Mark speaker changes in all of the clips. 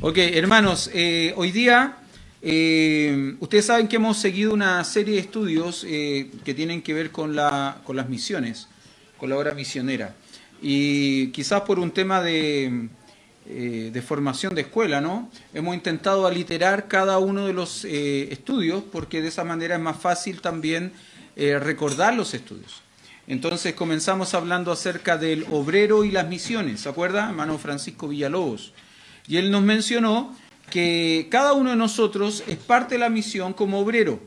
Speaker 1: Ok, hermanos, hoy día ustedes saben que hemos seguido una serie de estudios que tienen que ver con las misiones, con la obra misionera. Y quizás por un tema de formación de escuela, ¿no? Hemos intentado aliterar cada uno de los estudios porque de esa manera es más fácil también recordar los estudios. Entonces comenzamos hablando acerca del obrero y las misiones, ¿se acuerda? Hermano Francisco Villalobos. Y él nos mencionó que cada uno de nosotros es parte de la misión como obrero.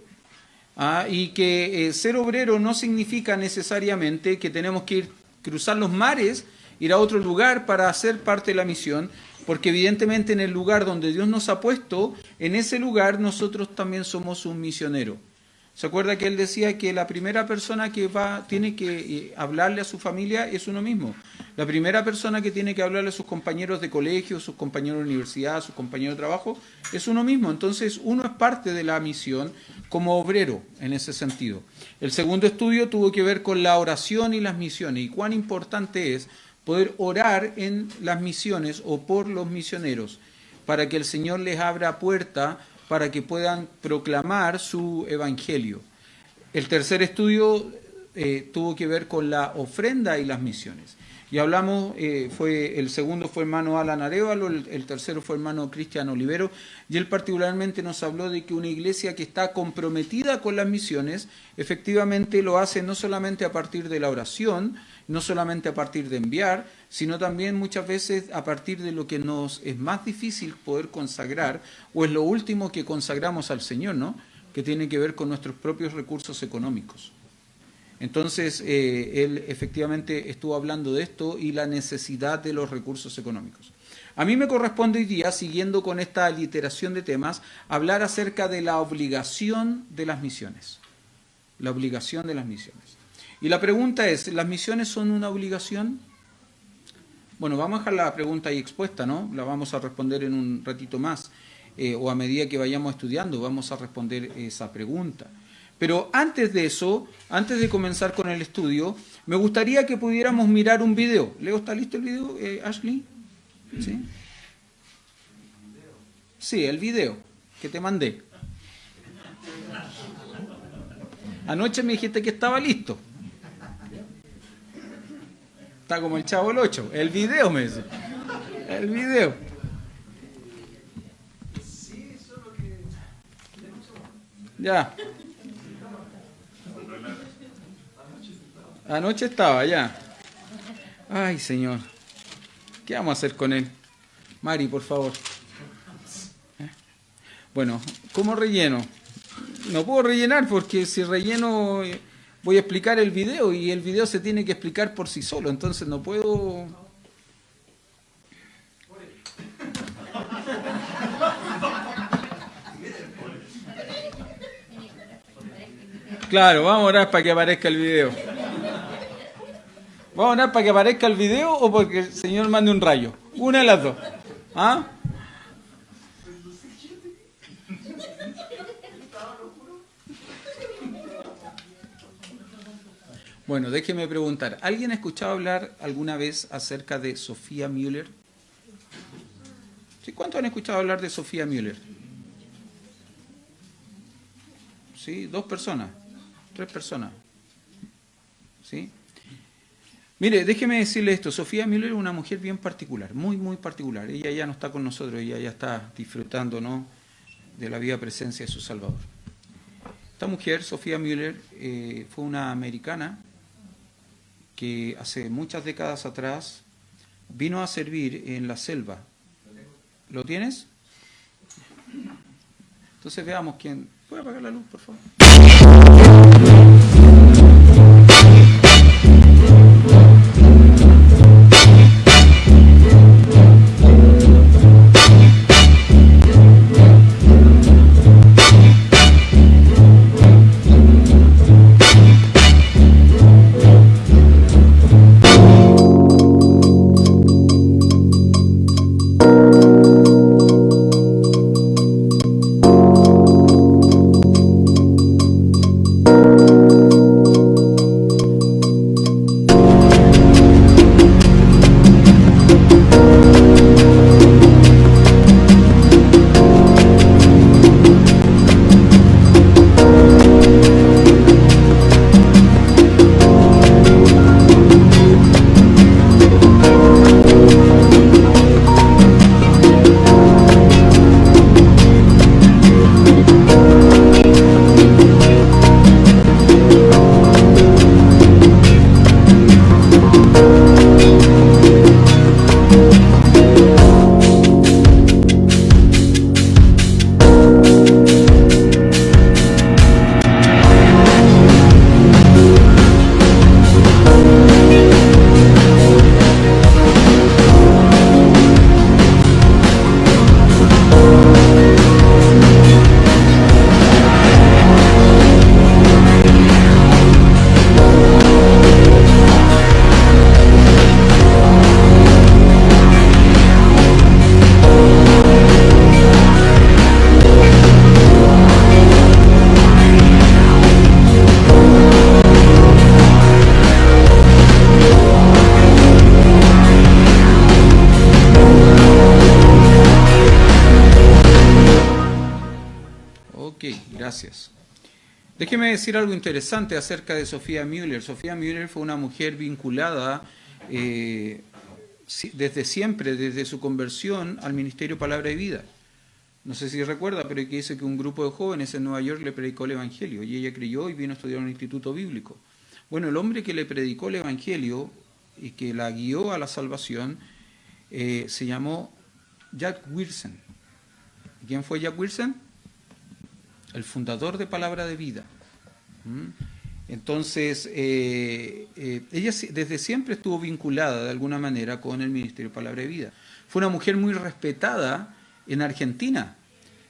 Speaker 1: Y que ser obrero no significa necesariamente que tenemos que cruzar los mares, ir a otro lugar para ser parte de la misión, porque evidentemente en el lugar donde Dios nos ha puesto, en ese lugar nosotros también somos un misionero. ¿Se acuerda que él decía que la primera persona que tiene que hablarle a su familia es uno mismo? La primera persona que tiene que hablarle a sus compañeros de colegio, sus compañeros de universidad, sus compañeros de trabajo, es uno mismo. Entonces uno es parte de la misión como obrero en ese sentido. El segundo estudio tuvo que ver con la oración y las misiones y cuán importante es poder orar en las misiones o por los misioneros para que el Señor les abra puerta para que puedan proclamar su evangelio. El tercer estudio tuvo que ver con la ofrenda y las misiones. Y hablamos, el segundo fue hermano Alan Arevalo, el tercero fue hermano Cristian Olivero, y él particularmente nos habló de que una iglesia que está comprometida con las misiones, efectivamente lo hace no solamente a partir de la oración, no solamente a partir de enviar, sino también muchas veces a partir de lo que nos es más difícil poder consagrar, o es lo último que consagramos al Señor, ¿no? Que tiene que ver con nuestros propios recursos económicos. Entonces, él efectivamente estuvo hablando de esto y la necesidad de los recursos económicos. A mí me corresponde hoy día, siguiendo con esta aliteración de temas, hablar acerca de la obligación de las misiones. La obligación de las misiones. Y la pregunta es, ¿las misiones son una obligación? Bueno, vamos a dejar la pregunta ahí expuesta, ¿no? La vamos a responder en un ratito más, o a medida que vayamos estudiando, vamos a responder esa pregunta. Pero antes de eso, antes de comenzar con el estudio, me gustaría que pudiéramos mirar un video. ¿Leo, está listo el video, Ashley? ¿Sí? Sí, el video que te mandé. Anoche me dijiste que estaba listo. Está como el Chavo el 8. El video me dice. El video. Ya. Anoche estaba, ya. Ay, Señor. ¿Qué vamos a hacer con él? Mari, por favor. Bueno, ¿cómo relleno? No puedo rellenar porque si relleno voy a explicar el video y el video se tiene que explicar por sí solo, entonces no puedo... Claro, vamos a orar para que aparezca el video. ¿Vamos a orar para que aparezca el video o porque el Señor mande un rayo? Una de las dos. ¿Ah? Bueno, déjeme preguntar. ¿Alguien ha escuchado hablar alguna vez acerca de Sophia Müller? ¿Sí? ¿Cuántos han escuchado hablar de Sophia Müller? ¿Sí? 2 personas. 3 personas. ¿Sí? Mire, déjeme decirle esto. Sophia Müller es una mujer bien particular, muy, muy particular. Ella ya no está con nosotros, ella ya está disfrutando, ¿no?, de la viva presencia de su Salvador. Esta mujer, Sophia Müller, fue una americana que hace muchas décadas atrás vino a servir en la selva. ¿Lo tienes? Entonces veamos quién... ¿Puede apagar la luz, por favor? Gracias. Déjeme decir algo interesante acerca de Sophia Müller. Sophia Müller fue una mujer vinculada desde siempre, desde su conversión al Ministerio Palabra de Vida. No sé si recuerda, pero que dice que un grupo de jóvenes en Nueva York le predicó el Evangelio y ella creyó y vino a estudiar en un instituto bíblico. Bueno, el hombre que le predicó el Evangelio y que la guió a la salvación se llamó Jack Wilson. ¿Quién fue Jack Wilson? El fundador de Palabra de Vida. Entonces, ella desde siempre estuvo vinculada de alguna manera con el Ministerio Palabra de Vida. Fue una mujer muy respetada en Argentina.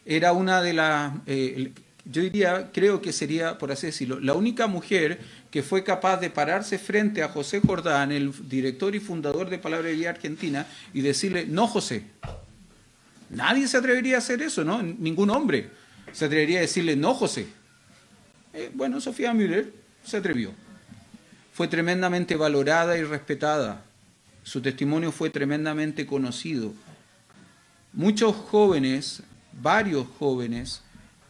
Speaker 1: Era una de las, yo diría, creo que sería, por así decirlo, la única mujer que fue capaz de pararse frente a José Jordán, el director y fundador de Palabra de Vida Argentina, y decirle, no, José. Nadie se atrevería a hacer eso, ¿no? Ningún hombre se atrevería a decirle, no, José. Bueno, Sophia Müller se atrevió. Fue tremendamente valorada y respetada. Su testimonio fue tremendamente conocido. Muchos jóvenes, varios jóvenes,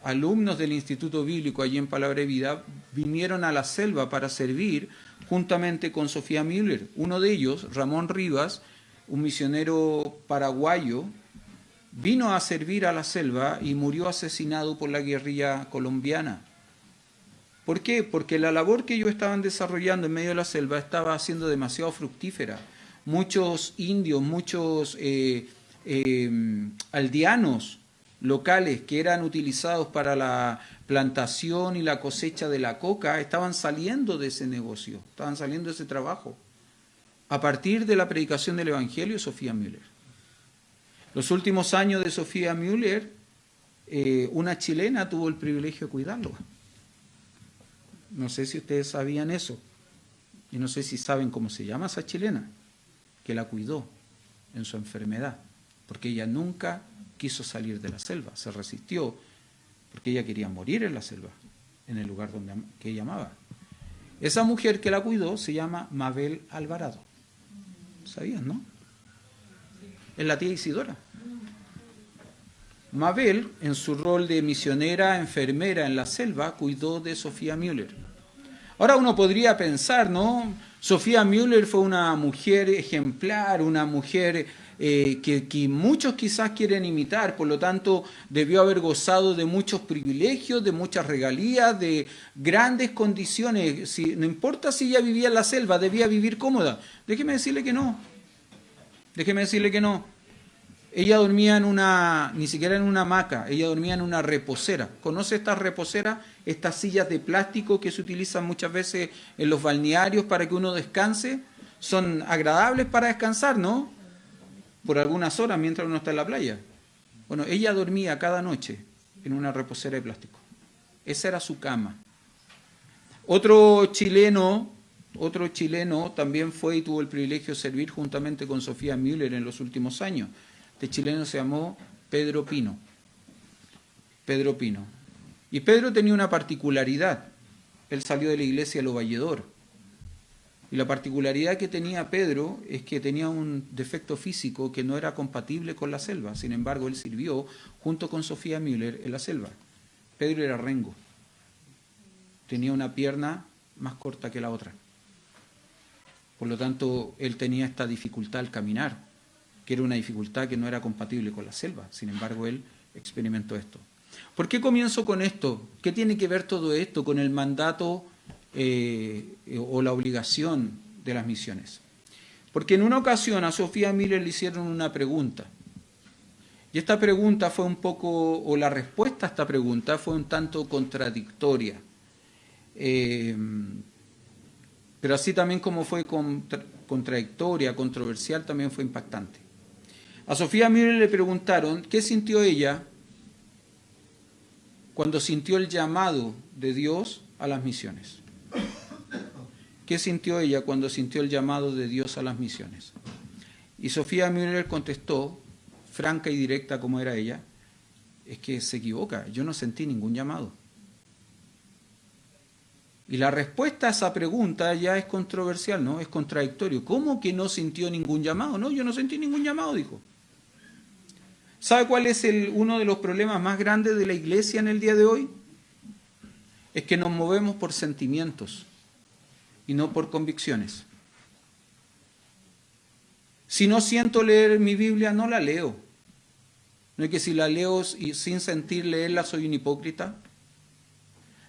Speaker 1: alumnos del Instituto Bíblico allí en Palabra de Vida, vinieron a la selva para servir juntamente con Sophia Müller. Uno de ellos, Ramón Rivas, un misionero paraguayo, vino a servir a la selva y murió asesinado por la guerrilla colombiana. ¿Por qué? Porque la labor que ellos estaban desarrollando en medio de la selva estaba siendo demasiado fructífera. Muchos indios, muchos aldeanos locales que eran utilizados para la plantación y la cosecha de la coca estaban saliendo de ese negocio, estaban saliendo de ese trabajo, a partir de la predicación del Evangelio de Sophia Müller. Los últimos años de Sophia Müller, una chilena tuvo el privilegio de cuidarlo. No sé si ustedes sabían eso, y no sé si saben cómo se llama esa chilena, que la cuidó en su enfermedad, porque ella nunca quiso salir de la selva, se resistió, porque ella quería morir en la selva, en el lugar que ella amaba. Esa mujer que la cuidó se llama Mabel Alvarado. ¿Sabían, no? Es la tía Isidora. Mabel, en su rol de misionera, enfermera en la selva, cuidó de Sophia Müller. Ahora uno podría pensar, ¿no? Sophia Müller fue una mujer ejemplar, una mujer que muchos quizás quieren imitar, por lo tanto debió haber gozado de muchos privilegios, de muchas regalías, de grandes condiciones. No importa si ella vivía en la selva, debía vivir cómoda. Déjeme decirle que no. Déjeme decirle que no. Ella dormía ni siquiera en una hamaca, ella dormía en una reposera. ¿Conoce estas reposeras? Estas sillas de plástico que se utilizan muchas veces en los balnearios para que uno descanse. Son agradables para descansar, ¿no? Por algunas horas mientras uno está en la playa. Bueno, ella dormía cada noche en una reposera de plástico. Esa era su cama. Otro chileno también fue y tuvo el privilegio de servir juntamente con Sophia Müller en los últimos años. Este chileno se llamó Pedro Pino. Pedro Pino. Y Pedro tenía una particularidad. Él salió de la iglesia de Lo Valledor. Y la particularidad que tenía Pedro es que tenía un defecto físico que no era compatible con la selva. Sin embargo, él sirvió junto con Sophia Müller en la selva. Pedro era rengo. Tenía una pierna más corta que la otra. Por lo tanto, él tenía esta dificultad al caminar, que era una dificultad que no era compatible con la selva. Sin embargo, él experimentó esto. ¿Por qué comienzo con esto? ¿Qué tiene que ver todo esto con el mandato o la obligación de las misiones? Porque en una ocasión a Sophia Müller le hicieron una pregunta. Y esta pregunta fue un poco, o la respuesta a esta pregunta fue un tanto contradictoria. Pero así también como fue contradictoria, controversial, también fue impactante. A Sophia Müller le preguntaron qué sintió ella cuando sintió el llamado de Dios a las misiones. ¿Qué sintió ella cuando sintió el llamado de Dios a las misiones? Y Sophia Müller contestó, franca y directa como era ella, es que se equivoca, yo no sentí ningún llamado. Y la respuesta a esa pregunta ya es controversial, ¿no? Es contradictorio. ¿Cómo que no sintió ningún llamado? No, yo no sentí ningún llamado, dijo. ¿Sabe cuál es uno de los problemas más grandes de la iglesia en el día de hoy? es que nos movemos por sentimientos y no por convicciones. Si no siento leer mi Biblia, no la leo. ¿No es que si la leo y sin sentir leerla soy un hipócrita?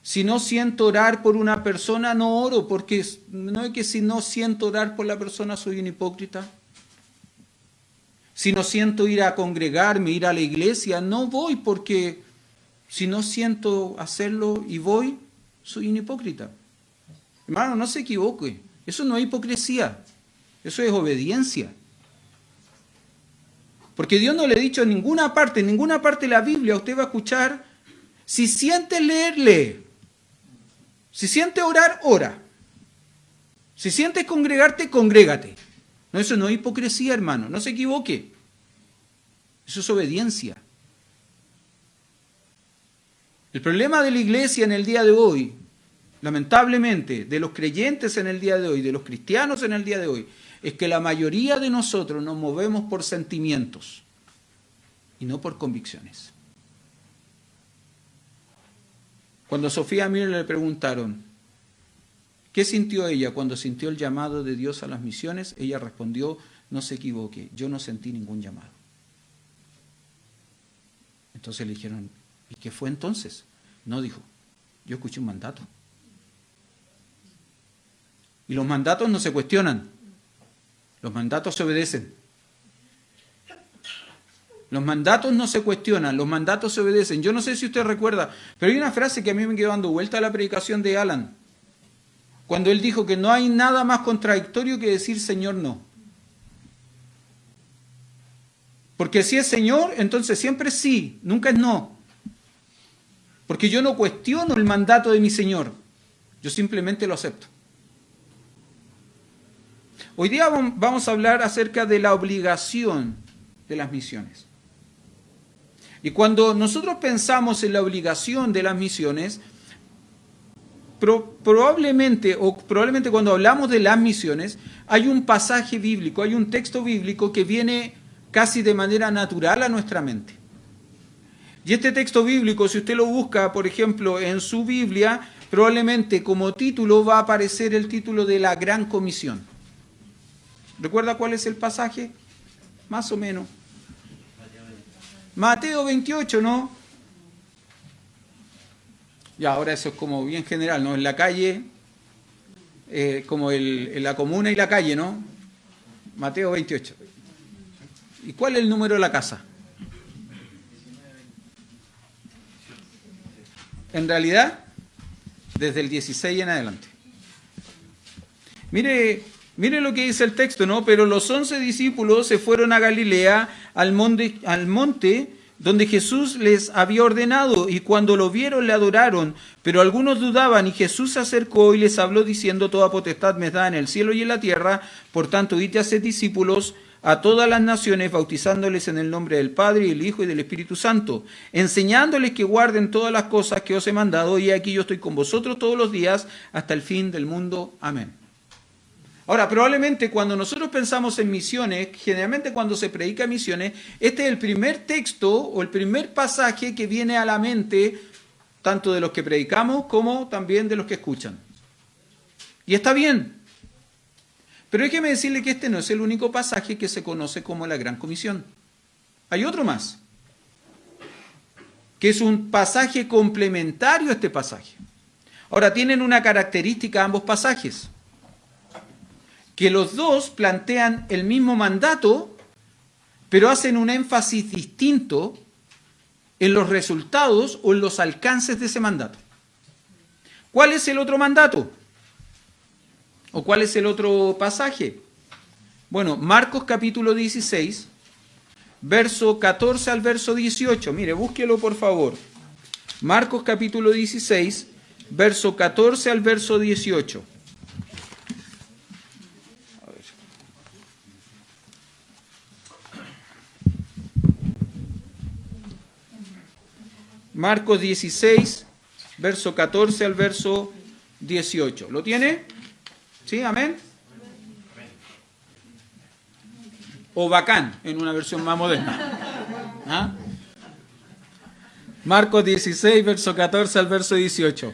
Speaker 1: Si no siento orar por una persona, no oro, porque no es que si no siento orar por la persona soy un hipócrita. Si no siento ir a congregarme, ir a la iglesia, no voy, porque si no siento hacerlo y voy, soy un hipócrita. Hermano, no se equivoque. Eso no es hipocresía. Eso es obediencia. Porque Dios no le ha dicho en ninguna parte de la Biblia, usted va a escuchar, si sientes leer, lee. Si sientes orar, ora. Si sientes congregarte, congrégate. No, eso no es hipocresía, hermano. No se equivoque. Eso es obediencia. El problema de la iglesia en el día de hoy, lamentablemente, de los creyentes en el día de hoy, de los cristianos en el día de hoy, es que la mayoría de nosotros nos movemos por sentimientos y no por convicciones. Cuando a Sofía Miller le preguntaron, ¿qué sintió ella cuando sintió el llamado de Dios a las misiones? Ella respondió, no se equivoque, yo no sentí ningún llamado. Entonces le dijeron, ¿y qué fue entonces? No, dijo, yo escuché un mandato. Y los mandatos no se cuestionan, los mandatos se obedecen. Los mandatos no se cuestionan, los mandatos se obedecen. Yo no sé si usted recuerda, pero hay una frase que a mí me quedó dando vuelta a la predicación de Alan, cuando él dijo que no hay nada más contradictorio que decir Señor no. Porque si es Señor, entonces siempre es sí, nunca es no. Porque yo no cuestiono el mandato de mi Señor, yo simplemente lo acepto. Hoy día vamos a hablar acerca de la obligación de las misiones. Y cuando nosotros pensamos en la obligación de las misiones, probablemente cuando hablamos de las misiones, hay un pasaje bíblico, hay un texto bíblico que viene casi de manera natural a nuestra mente. Y este texto bíblico, si usted lo busca, por ejemplo, en su Biblia, probablemente como título va a aparecer el título de la Gran Comisión. ¿Recuerda cuál es el pasaje? Más o menos. Mateo 28, ¿no? Ya, ahora eso es como bien general, ¿no? En la calle, como en la comuna y la calle, ¿no? Mateo 28. ¿Y cuál es el número de la casa? En realidad, desde el 16 en adelante. Mire lo que dice el texto, ¿no? Pero los 11 discípulos se fueron a Galilea, al monte donde Jesús les había ordenado, y cuando lo vieron le adoraron, pero algunos dudaban, y Jesús se acercó y les habló diciendo, toda potestad me es dada en el cielo y en la tierra, por tanto id y haced discípulos a todas las naciones, bautizándoles en el nombre del Padre, y del Hijo y del Espíritu Santo, enseñándoles que guarden todas las cosas que os he mandado, y aquí yo estoy con vosotros todos los días, hasta el fin del mundo. Amén. Ahora, probablemente cuando nosotros pensamos en misiones, generalmente cuando se predica misiones, este es el primer texto o el primer pasaje que viene a la mente, tanto de los que predicamos como también de los que escuchan. Y está bien. Pero déjeme decirle que este no es el único pasaje que se conoce como la Gran Comisión. Hay otro más, que es un pasaje complementario a este pasaje. Ahora, tienen una característica ambos pasajes, que los dos plantean el mismo mandato, pero hacen un énfasis distinto en los resultados o en los alcances de ese mandato. ¿Cuál es el otro mandato? ¿O cuál es el otro pasaje? Bueno, Marcos capítulo 16, verso 14 al verso 18. Mire, búsquelo por favor. Marcos capítulo 16, verso 14 al verso 18. Marcos 16, verso 14 al verso 18. ¿Lo tiene? ¿Sí? ¿Amén? O bacán, en una versión más moderna. ¿Ah? Marcos 16, verso 14 al verso 18.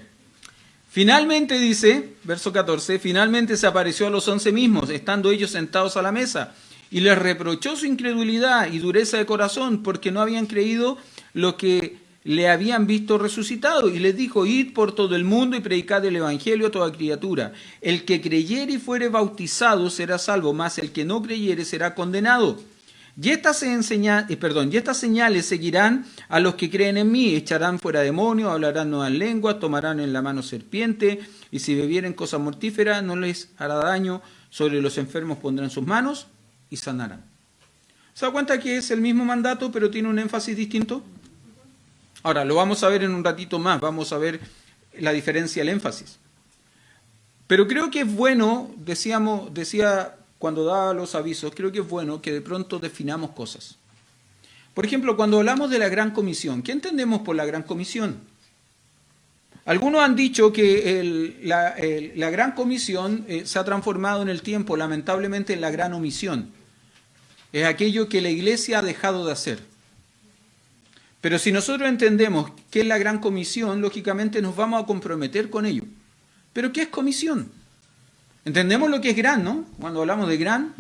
Speaker 1: Finalmente dice, verso 14, finalmente se apareció a los 11 mismos, estando ellos sentados a la mesa, y les reprochó su incredulidad y dureza de corazón, porque no habían creído lo que le habían visto resucitado, y les dijo, id por todo el mundo y predicad el evangelio a toda criatura. El que creyere y fuere bautizado será salvo, mas el que no creyere será condenado. Y estas señales seguirán a los que creen en mí, echarán fuera demonios, hablarán nuevas lenguas, tomarán en la mano serpiente, y si bebieren cosas mortíferas no les hará daño, sobre los enfermos pondrán sus manos y sanarán. ¿Se da cuenta que es el mismo mandato pero tiene un énfasis distinto? Ahora, lo vamos a ver en un ratito más, vamos a ver la diferencia, el énfasis. Pero creo que es bueno, decía cuando daba los avisos, creo que es bueno que de pronto definamos cosas. Por ejemplo, cuando hablamos de la Gran Comisión, ¿qué entendemos por la Gran Comisión? Algunos han dicho que la Gran Comisión se ha transformado en el tiempo, lamentablemente, en la Gran Omisión. Es aquello que la Iglesia ha dejado de hacer. Pero si nosotros entendemos qué es la Gran Comisión, lógicamente nos vamos a comprometer con ello. ¿Pero qué es comisión? Entendemos lo que es gran, ¿no? Cuando hablamos de gran,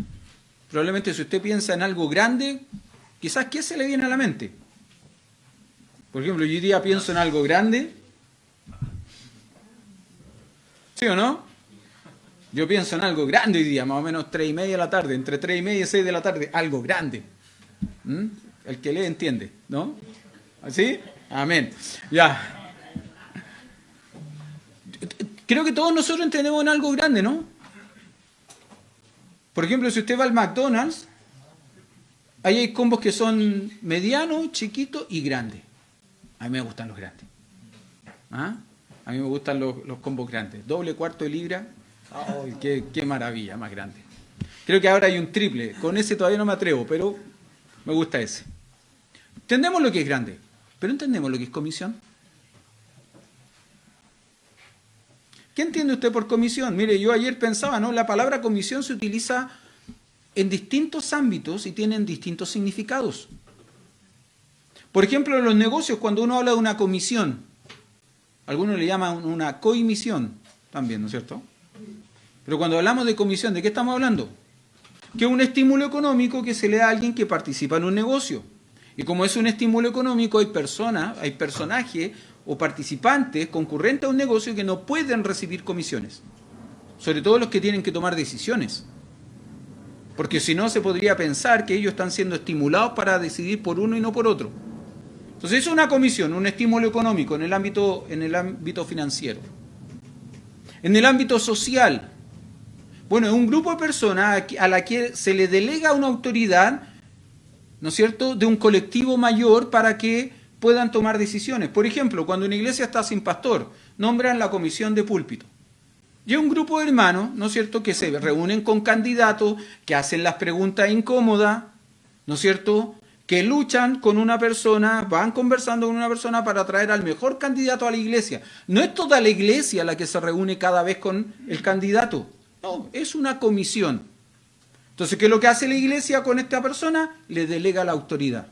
Speaker 1: probablemente si usted piensa en algo grande, quizás ¿qué se le viene a la mente? Por ejemplo, yo hoy día pienso en algo grande. ¿Sí o no? Yo pienso en algo grande hoy día, más o menos 3:30 de la tarde, entre 3:30 y 6 de la tarde, algo grande. El que lee entiende, ¿no? ¿Así? Amén. Ya. Creo que todos nosotros entendemos en algo grande, ¿no? Por ejemplo, si usted va al McDonald's, ahí hay combos que son medianos, chiquitos y grandes. A mí me gustan los grandes. ¿Ah? A mí me gustan los combos grandes. Doble, cuarto de libra. ¡Oh, qué maravilla, más grande! Creo que ahora hay un triple. Con ese todavía no me atrevo, pero me gusta ese. Entendemos lo que es grande, pero ¿entendemos lo que es comisión? ¿Qué entiende usted por comisión? Mire, yo ayer pensaba, ¿no? La palabra comisión se utiliza en distintos ámbitos y tienen distintos significados. Por ejemplo, en los negocios, cuando uno habla de una comisión, algunos le llaman una coimisión también, ¿no es cierto? Pero cuando hablamos de comisión, ¿de qué estamos hablando? Que es un estímulo económico que se le da a alguien que participa en un negocio. Y como es un estímulo económico, hay personajes o participantes concurrentes a un negocio que no pueden recibir comisiones. Sobre todo los que tienen que tomar decisiones. Porque si no, se podría pensar que ellos están siendo estimulados para decidir por uno y no por otro. Entonces, eso es una comisión, un estímulo económico en el ámbito financiero. En el ámbito social, bueno, es un grupo de personas a la que se le delega una autoridad, ¿no es cierto?, de un colectivo mayor para que puedan tomar decisiones. Por ejemplo, cuando una iglesia está sin pastor, nombran la comisión de púlpito. Y es un grupo de hermanos, ¿no es cierto?, que se reúnen con candidatos, que hacen las preguntas incómodas, ¿no es cierto?, que luchan con una persona, van conversando con una persona para traer al mejor candidato a la iglesia. No es toda la iglesia la que se reúne cada vez con el candidato. No, es una comisión. Entonces, ¿qué es lo que hace la iglesia con esta persona? Le delega la autoridad.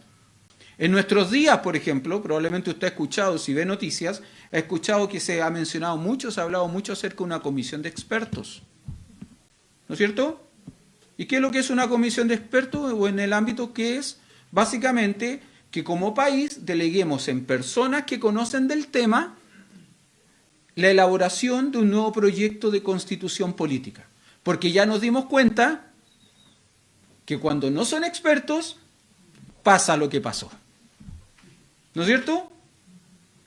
Speaker 1: En nuestros días, por ejemplo, probablemente usted ha escuchado, si ve noticias, ha escuchado que se ha mencionado mucho, se ha hablado mucho acerca de una comisión de expertos. ¿No es cierto? ¿Y qué es lo que es una comisión de expertos? O en el ámbito que es, básicamente, que como país deleguemos en personas que conocen del tema la elaboración de un nuevo proyecto de constitución política. Porque ya nos dimos cuenta que cuando no son expertos, pasa lo que pasó. ¿No es cierto?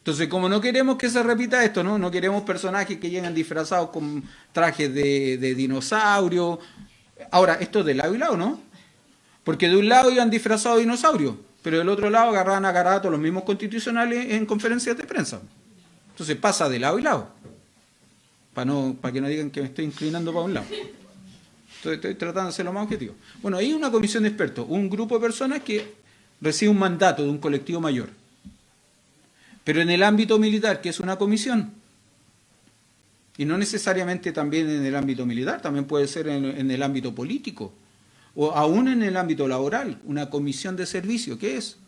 Speaker 1: Entonces, como no queremos que se repita esto, no queremos personajes que lleguen disfrazados con trajes de dinosaurio. Ahora, esto es de lado y lado, ¿no? Porque de un lado iban disfrazados de dinosaurios, pero del otro lado agarraban a garabato los mismos constitucionales en conferencias de prensa. Entonces pasa de lado y lado. Para que no digan que me estoy inclinando para un lado. Estoy tratando de ser lo más objetivo. Bueno, hay una comisión de expertos, un grupo de personas que recibe un mandato de un colectivo mayor. Pero en el ámbito militar, que es una comisión, y no necesariamente también en el ámbito militar, también puede ser en el ámbito político, o aún en el ámbito laboral, una comisión de servicio, ¿qué es?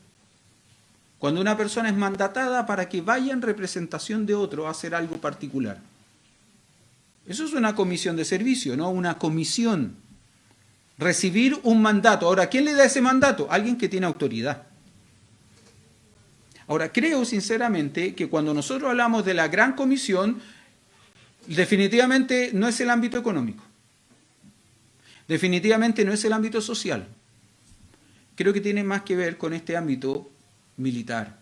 Speaker 1: Cuando una persona es mandatada para que vaya en representación de otro a hacer algo particular. Eso es una comisión de servicio, ¿no? Una comisión. Recibir un mandato. Ahora, ¿quién le da ese mandato? Alguien que tiene autoridad. Ahora, creo sinceramente que cuando nosotros hablamos de la gran comisión, definitivamente no es el ámbito económico. Definitivamente no es el ámbito social. Creo que tiene más que ver con este ámbito militar,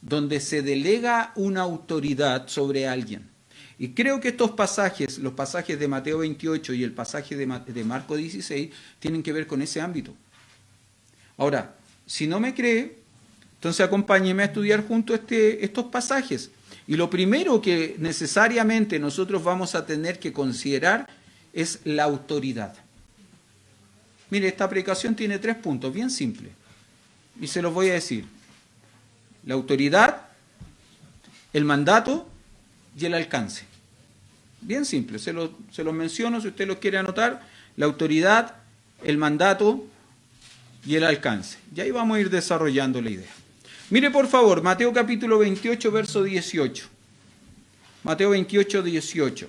Speaker 1: donde se delega una autoridad sobre alguien. Y creo que estos pasajes, los pasajes de Mateo 28 y el pasaje de Marco 16, tienen que ver con ese ámbito. Ahora, si no me cree, entonces acompáñeme a estudiar juntos estos pasajes. Y lo primero que necesariamente nosotros vamos a tener que considerar es la autoridad. Mire, esta predicación tiene 3 puntos, bien simples. Y se los voy a decir. La autoridad, el mandato y el alcance. Bien simple, se los menciono si usted los quiere anotar. La autoridad, el mandato y el alcance. Y ahí vamos a ir desarrollando la idea. Mire por favor, Mateo capítulo 28, verso 18. Mateo 28, 18.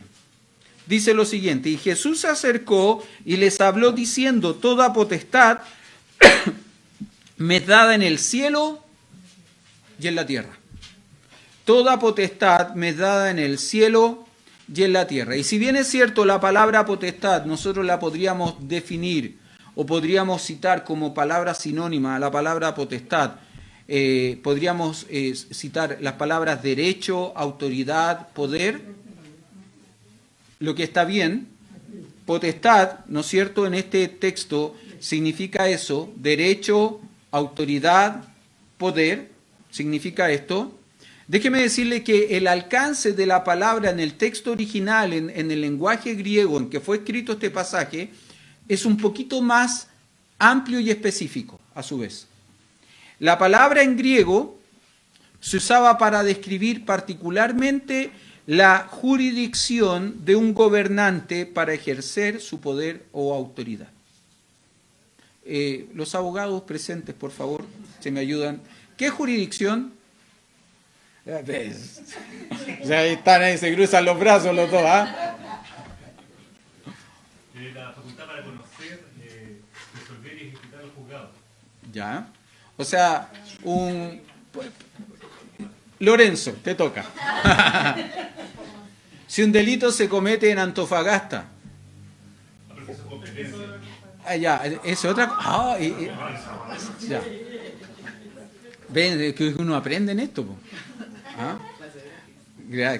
Speaker 1: Dice lo siguiente: y Jesús se acercó y les habló diciendo: toda potestad me es dada en el cielo y en la tierra. Toda potestad me es dada en el cielo y en la tierra. Y si bien es cierto, la palabra potestad nosotros la podríamos definir o podríamos citar como palabra sinónima a la palabra potestad, podríamos citar las palabras derecho, autoridad, poder, lo que está bien. Potestad, ¿no es cierto?, en este texto significa eso, derecho, autoridad, poder, significa esto. Déjeme decirle que el alcance de la palabra en el texto original, en el lenguaje griego en que fue escrito este pasaje, es un poquito más amplio y específico, a su vez. La palabra en griego se usaba para describir particularmente la jurisdicción de un gobernante para ejercer su poder o autoridad. Los abogados presentes, por favor, se me ayudan. ¿Qué jurisdicción? O sea, ahí están, ahí se cruzan los brazos los dos, ¿ah?
Speaker 2: La facultad para conocer, resolver y ejecutar los juzgados.
Speaker 1: Ya. O sea, Lorenzo, te toca. Si un delito se comete en Antofagasta. Ah, ya, es otra cosa. Ya. Ven, que uno aprende en esto, po. ¿Ah?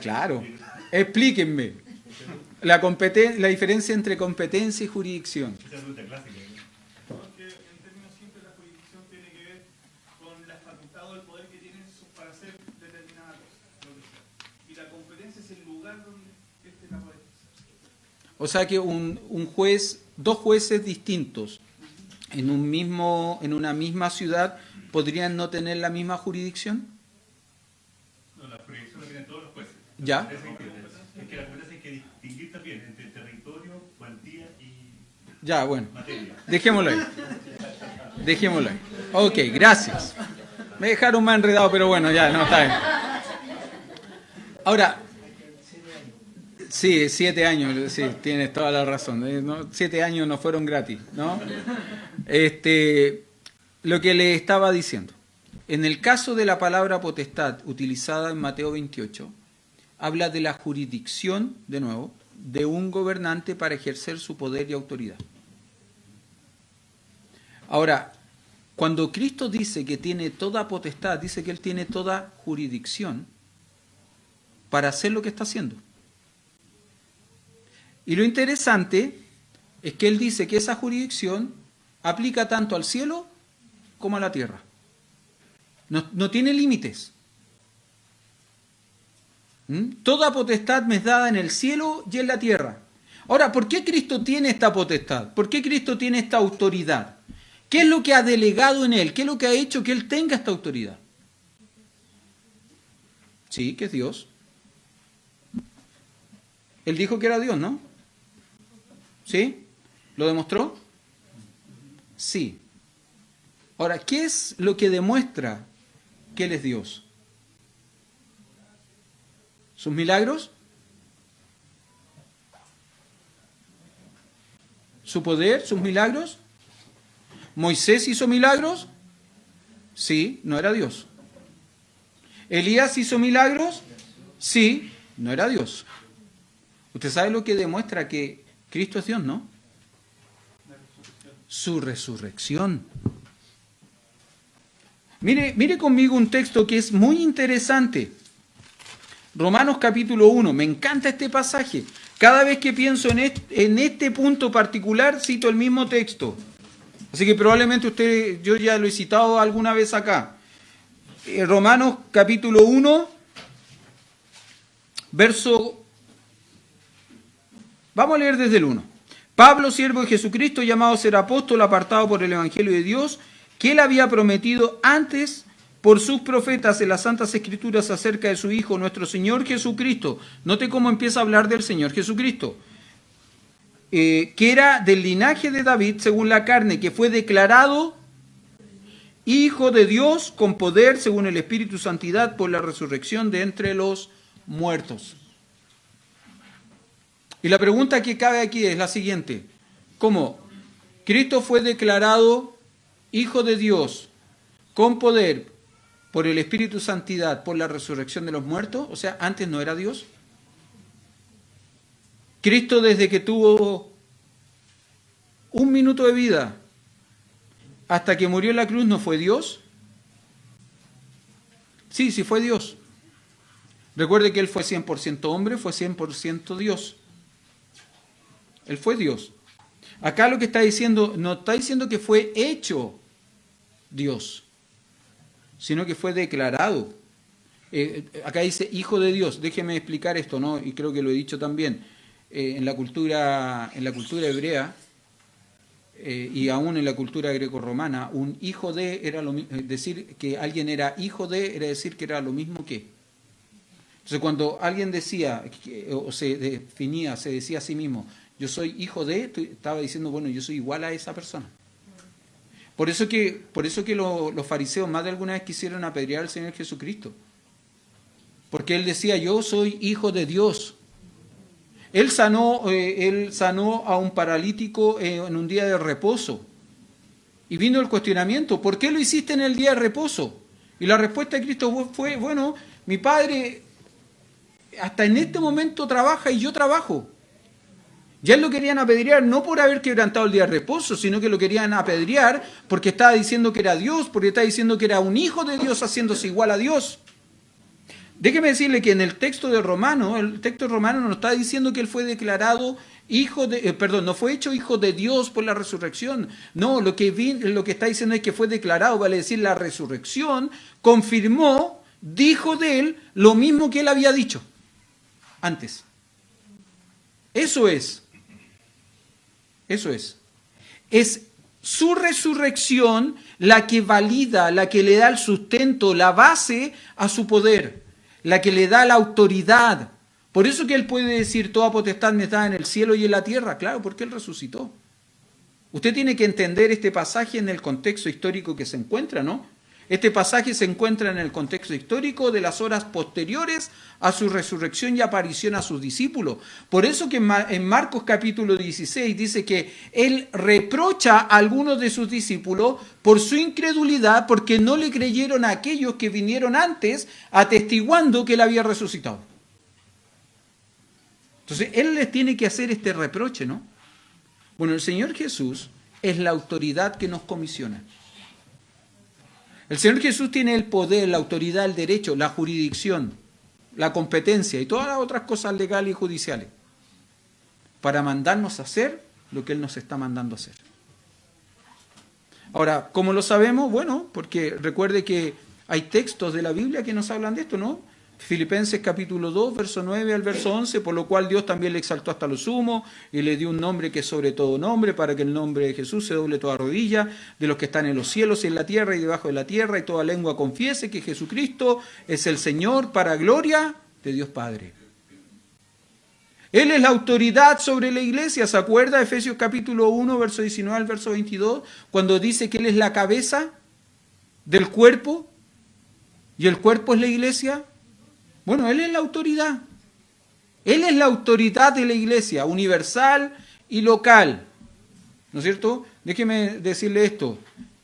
Speaker 1: Claro. Explíquenme la diferencia entre competencia y jurisdicción.
Speaker 2: Esa es pregunta clásica.
Speaker 3: Porque en términos simples la jurisdicción tiene que ver con la facultad o el poder que tienen para hacer determinada cosa. Y la competencia es el lugar donde la puede hacer.
Speaker 1: O sea que un juez, dos jueces distintos en una misma ciudad podrían no tener la misma jurisdicción.
Speaker 2: No, la jurisdicción la tienen todos los jueces.
Speaker 1: Ya.
Speaker 2: Es que la competencia hay que distinguir también entre territorio, cuantía y
Speaker 1: Ya, bueno.
Speaker 2: materia.
Speaker 1: Dejémoslo ahí. Dejémoslo ahí. Ok, gracias. Me dejaron más enredado, pero bueno, ya, no, está bien. Ahora, sí, 7 años, sí, tienes toda la razón. ¿No? 7 años no fueron gratis, ¿no? Lo que le estaba diciendo. En el caso de la palabra potestad utilizada en Mateo 28, habla de la jurisdicción, de nuevo, de un gobernante para ejercer su poder y autoridad. Ahora, cuando Cristo dice que tiene toda potestad, dice que Él tiene toda jurisdicción para hacer lo que está haciendo. Y lo interesante es que Él dice que esa jurisdicción aplica tanto al cielo como a la tierra. No tiene límites. Toda potestad me es dada en el cielo y en la tierra. Ahora, ¿por qué Cristo tiene esta potestad? ¿Por qué Cristo tiene esta autoridad? ¿Qué es lo que ha delegado en Él? ¿Qué es lo que ha hecho que Él tenga esta autoridad? Sí, que es Dios. Él dijo que era Dios, ¿no? ¿Sí? ¿Lo demostró? Sí. Ahora, ¿qué es lo que demuestra que Él es Dios? ¿Sus milagros? su poder, sus milagros? ¿Moisés hizo milagros? Sí, no era Dios. ¿Elías hizo milagros? Sí, no era Dios. Usted sabe lo que demuestra que Cristo es Dios, ¿no? Su resurrección. Mire conmigo un texto que es muy interesante. Romanos capítulo 1. Me encanta este pasaje. Cada vez que pienso en este punto particular, cito el mismo texto. Así que probablemente yo ya lo he citado alguna vez acá. Romanos capítulo 1, verso... Vamos a leer desde el 1. Pablo, siervo de Jesucristo, llamado a ser apóstol, apartado por el Evangelio de Dios, que él había prometido antes por sus profetas en las Santas Escrituras acerca de su Hijo, nuestro Señor Jesucristo. Note cómo empieza a hablar del Señor Jesucristo. Que era del linaje de David, según la carne, que fue declarado Hijo de Dios con poder, según el Espíritu Santidad, por la resurrección de entre los muertos. Y la pregunta que cabe aquí es la siguiente. ¿Cómo? Cristo fue declarado Hijo de Dios con poder por el Espíritu Santidad, por la resurrección de los muertos. O sea, antes no era Dios. Cristo, desde que tuvo un minuto de vida hasta que murió en la cruz, ¿no fue Dios? Sí, sí fue Dios. Recuerde que Él fue 100% hombre, fue 100% Dios. Él fue Dios. Acá lo que está diciendo, no está diciendo que fue hecho Dios, sino que fue declarado. Acá dice Hijo de Dios. Déjeme explicar esto, ¿no? Y creo que lo he dicho también. En la cultura hebrea y aún en la cultura grecorromana, un hijo de era lo mismo, decir que alguien era hijo de era decir que era lo mismo que. Entonces, cuando alguien decía o se definía, se decía a sí mismo, yo soy hijo de, estaba diciendo, bueno, yo soy igual a esa persona. Por eso que los fariseos más de alguna vez quisieron apedrear al Señor Jesucristo. Porque Él decía, yo soy hijo de Dios. Él sanó a un paralítico en un día de reposo. Y vino el cuestionamiento, ¿por qué lo hiciste en el día de reposo? Y la respuesta de Cristo fue, bueno, mi Padre hasta en este momento trabaja y yo trabajo. Ya lo querían apedrear no por haber quebrantado el día de reposo, sino que lo querían apedrear porque estaba diciendo que era Dios, porque estaba diciendo que era un hijo de Dios haciéndose igual a Dios. Déjeme decirle que en el texto de Romano, nos está diciendo que él fue declarado no fue hecho hijo de Dios por la resurrección. No, lo que está diciendo es que fue declarado, vale decir, la resurrección confirmó, dijo de él lo mismo que él había dicho antes. Eso es. Es su resurrección la que valida, la que le da el sustento, la base a su poder, la que le da la autoridad. Por eso que Él puede decir, toda potestad me está en el cielo y en la tierra. Claro, porque Él resucitó. Usted tiene que entender este pasaje en el contexto histórico que se encuentra, ¿no? Este pasaje se encuentra en el contexto histórico de las horas posteriores a su resurrección y aparición a sus discípulos. Por eso que en Marcos capítulo 16 dice que Él reprocha a algunos de sus discípulos por su incredulidad, porque no le creyeron a aquellos que vinieron antes atestiguando que Él había resucitado. Entonces, Él les tiene que hacer este reproche, ¿no? Bueno, el Señor Jesús es la autoridad que nos comisiona. El Señor Jesús tiene el poder, la autoridad, el derecho, la jurisdicción, la competencia y todas las otras cosas legales y judiciales para mandarnos a hacer lo que Él nos está mandando a hacer. Ahora, ¿cómo lo sabemos? Bueno, porque recuerde que hay textos de la Biblia que nos hablan de esto, ¿no? Filipenses capítulo 2, verso 9 al verso 11, por lo cual Dios también le exaltó hasta lo sumo y le dio un nombre que es sobre todo nombre, para que el nombre de Jesús se doble toda rodilla de los que están en los cielos y en la tierra y debajo de la tierra, y toda lengua confiese que Jesucristo es el Señor, para gloria de Dios Padre. Él es la autoridad sobre la iglesia. ¿Se acuerda? Efesios capítulo 1, verso 19 al verso 22, cuando dice que Él es la cabeza del cuerpo y el cuerpo es la iglesia. Bueno, Él es la autoridad. Él es la autoridad de la iglesia, universal y local. ¿no es cierto? Déjeme decirle esto.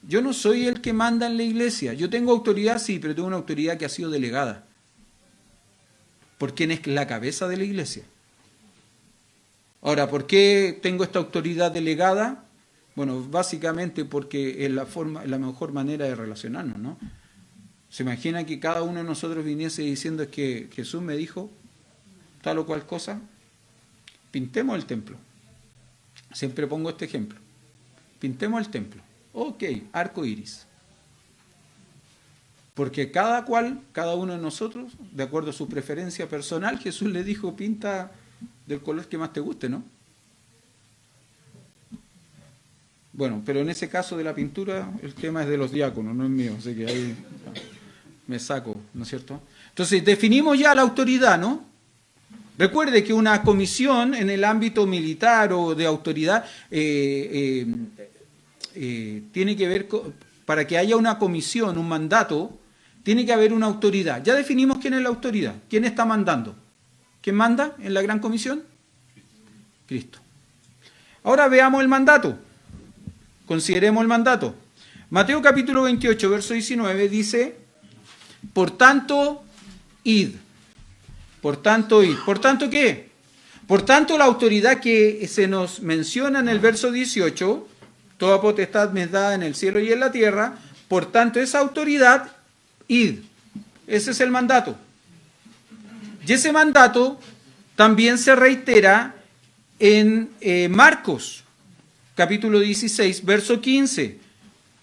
Speaker 1: Yo no soy el que manda en la iglesia. Yo tengo autoridad, sí, pero tengo una autoridad que ha sido delegada por quien es la cabeza de la iglesia. Ahora, ¿por qué tengo esta autoridad delegada? Bueno, básicamente porque es la mejor manera de relacionarnos, ¿no? ¿Se imagina que cada uno de nosotros viniese diciendo es que Jesús me dijo tal o cual cosa? Pintemos el templo. Siempre pongo este ejemplo. Pintemos el templo. Ok, arco iris. Porque cada uno de nosotros, de acuerdo a su preferencia personal, Jesús le dijo, pinta del color que más te guste, ¿no? Bueno, pero en ese caso de la pintura, el tema es de los diáconos, no es mío, así que ahí me saco, ¿no es cierto? Entonces, definimos ya la autoridad, ¿no? Recuerde que una comisión en el ámbito militar o de autoridad tiene que ver para que haya una comisión, un mandato, tiene que haber una autoridad. Ya definimos quién es la autoridad, quién está mandando. ¿Quién manda en la gran comisión? Cristo. Ahora veamos el mandato. Consideremos el mandato. Mateo capítulo 28, verso 19 dice, por tanto, id. Por tanto, id. ¿Por tanto qué? Por tanto, la autoridad que se nos menciona en el verso 18, toda potestad me es dada en el cielo y en la tierra, por tanto, esa autoridad, id. Ese es el mandato. Y ese mandato también se reitera en Marcos, capítulo 16, verso 15,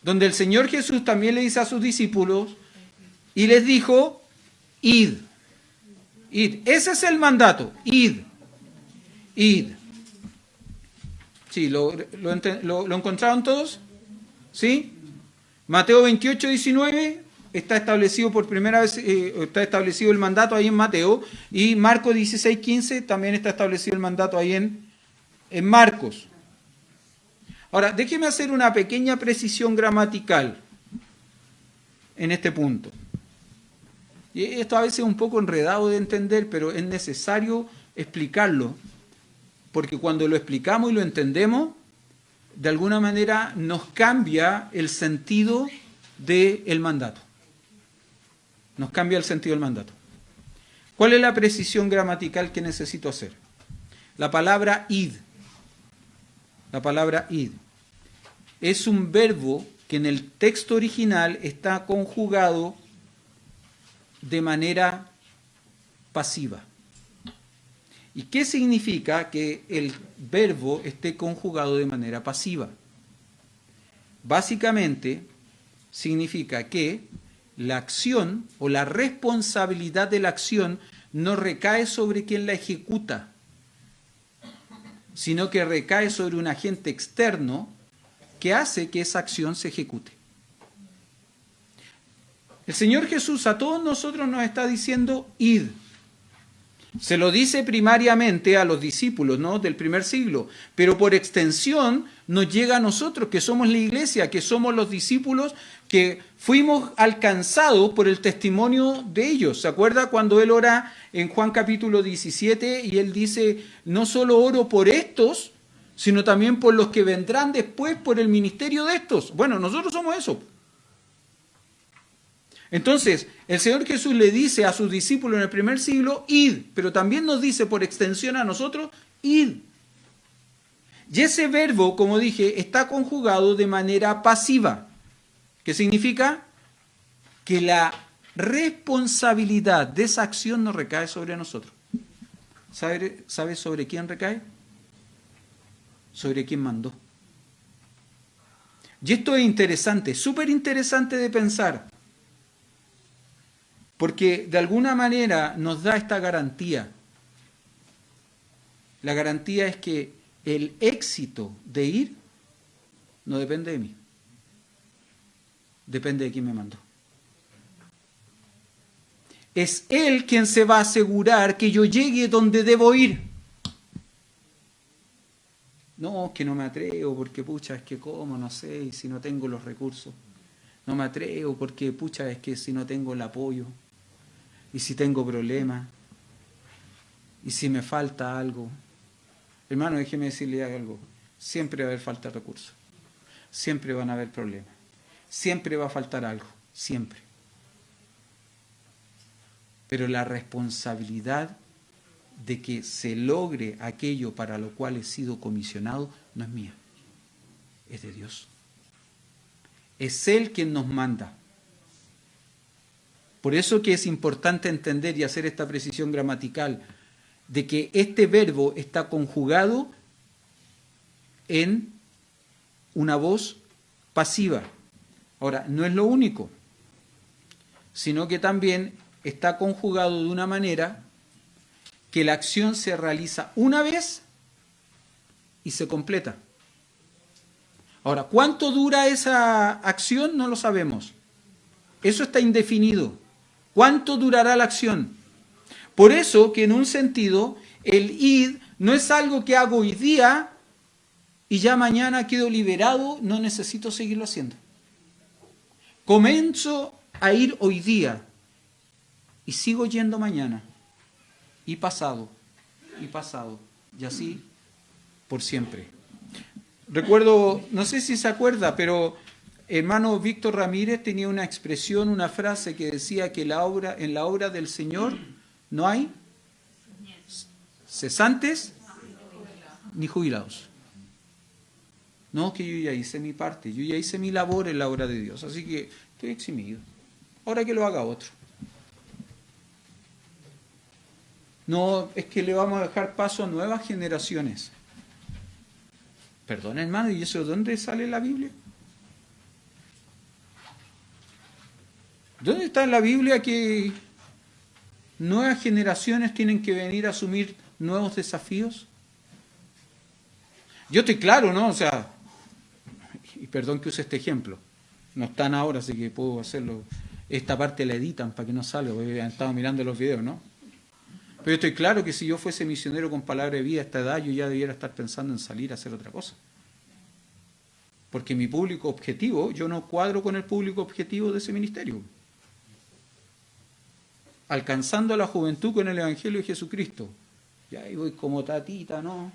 Speaker 1: donde el Señor Jesús también le dice a sus discípulos y les dijo, id. Id. Ese es el mandato, id. Id. Sí, ¿lo encontraron todos? ¿Sí? Mateo 28, 19 está establecido por primera vez, está establecido el mandato ahí en Mateo, y Marcos 16, 15 también está establecido el mandato ahí en Marcos. Ahora, déjeme hacer una pequeña precisión gramatical en este punto. Y esto a veces es un poco enredado de entender, pero es necesario explicarlo, porque cuando lo explicamos y lo entendemos, de alguna manera nos cambia el sentido del mandato. Nos cambia el sentido del mandato. ¿Cuál es la precisión gramatical que necesito hacer? La palabra id. La palabra id es un verbo que en el texto original está conjugado de manera pasiva. ¿Y qué significa que el verbo esté conjugado de manera pasiva? Básicamente significa que la acción o la responsabilidad de la acción no recae sobre quien la ejecuta, sino que recae sobre un agente externo que hace que esa acción se ejecute. El Señor Jesús a todos nosotros nos está diciendo, id. Se lo dice primariamente a los discípulos, ¿no?, del primer siglo, pero por extensión nos llega a nosotros, que somos la iglesia, que somos los discípulos, que fuimos alcanzados por el testimonio de ellos. ¿Se acuerda cuando él ora en Juan capítulo 17 y él dice, no solo oro por estos, sino también por los que vendrán después por el ministerio de estos? Bueno, nosotros somos eso. Entonces, el Señor Jesús le dice a sus discípulos en el primer siglo, id, pero también nos dice por extensión a nosotros, id. Y ese verbo, como dije, está conjugado de manera pasiva. ¿Qué significa? Que la responsabilidad de esa acción no recae sobre nosotros. ¿Sabe sobre quién recae? Sobre quién mandó. Y esto es interesante, súper interesante de pensar. Porque de alguna manera nos da esta garantía. La garantía es que el éxito de ir no depende de mí. Depende de quién me mandó. Es Él quien se va a asegurar que yo llegue donde debo ir. No, es que no me atrevo porque pucha, es que cómo, no sé, y si no tengo los recursos. No me atrevo porque pucha, es que si no tengo el apoyo. Y si tengo problemas, y si me falta algo. Hermano, déjeme decirle algo. siempre va a haber falta de recursos, siempre van a haber problemas, siempre va a faltar algo, siempre. Pero la responsabilidad de que se logre aquello para lo cual he sido comisionado no es mía, es de Dios. Es Él quien nos manda. Por eso que es importante entender y hacer esta precisión gramatical de que este verbo está conjugado en una voz pasiva. Ahora, no es lo único, sino que también está conjugado de una manera que la acción se realiza una vez y se completa. Ahora, ¿cuánto dura esa acción? No lo sabemos. Eso está indefinido. ¿Cuánto durará la acción? Por eso que en un sentido, el id no es algo que hago hoy día y ya mañana quedo liberado, no necesito seguirlo haciendo. Comienzo a ir hoy día y sigo yendo mañana. Y pasado, y así por siempre. Recuerdo, no sé si se acuerda, pero hermano Víctor Ramírez tenía una expresión, una frase que decía que en la obra del Señor no hay cesantes ni jubilados. No, que yo ya hice mi parte, yo ya hice mi labor en la obra de Dios, así que estoy eximido. Ahora que lo haga otro. No, es que le vamos a dejar paso a nuevas generaciones. Perdón, hermano, ¿y eso de dónde sale en la Biblia? ¿Dónde está en la Biblia que nuevas generaciones tienen que venir a asumir nuevos desafíos? Yo estoy claro, ¿no? O sea, y perdón que use este ejemplo, no están ahora, así que puedo hacerlo. Esta parte la editan para que no salga, porque han estado mirando los videos, ¿no? Pero estoy claro que si yo fuese misionero con palabra de vida a esta edad, yo ya debiera estar pensando en salir a hacer otra cosa. Porque mi público objetivo, yo no cuadro con el público objetivo de ese ministerio. Alcanzando a la juventud con el Evangelio de Jesucristo. Y ahí voy como tatita, ¿no?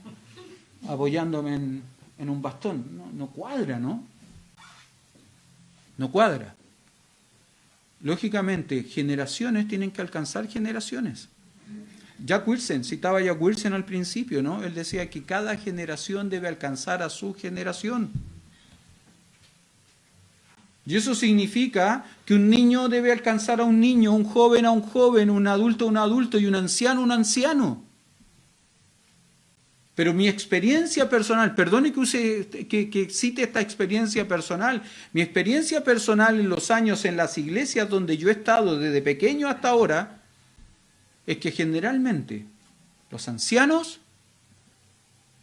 Speaker 1: Apoyándome en un bastón. No cuadra, ¿no? No cuadra. Lógicamente, generaciones tienen que alcanzar generaciones. Jack Wilson, citaba a Jack Wilson al principio, ¿no? Él decía que cada generación debe alcanzar a su generación. Y eso significa que un niño debe alcanzar a un niño, un joven a un joven, un adulto a un adulto y un anciano a un anciano. Pero mi experiencia personal, perdone que cite esta experiencia personal, mi experiencia personal en los años en las iglesias donde yo he estado desde pequeño hasta ahora, es que generalmente los ancianos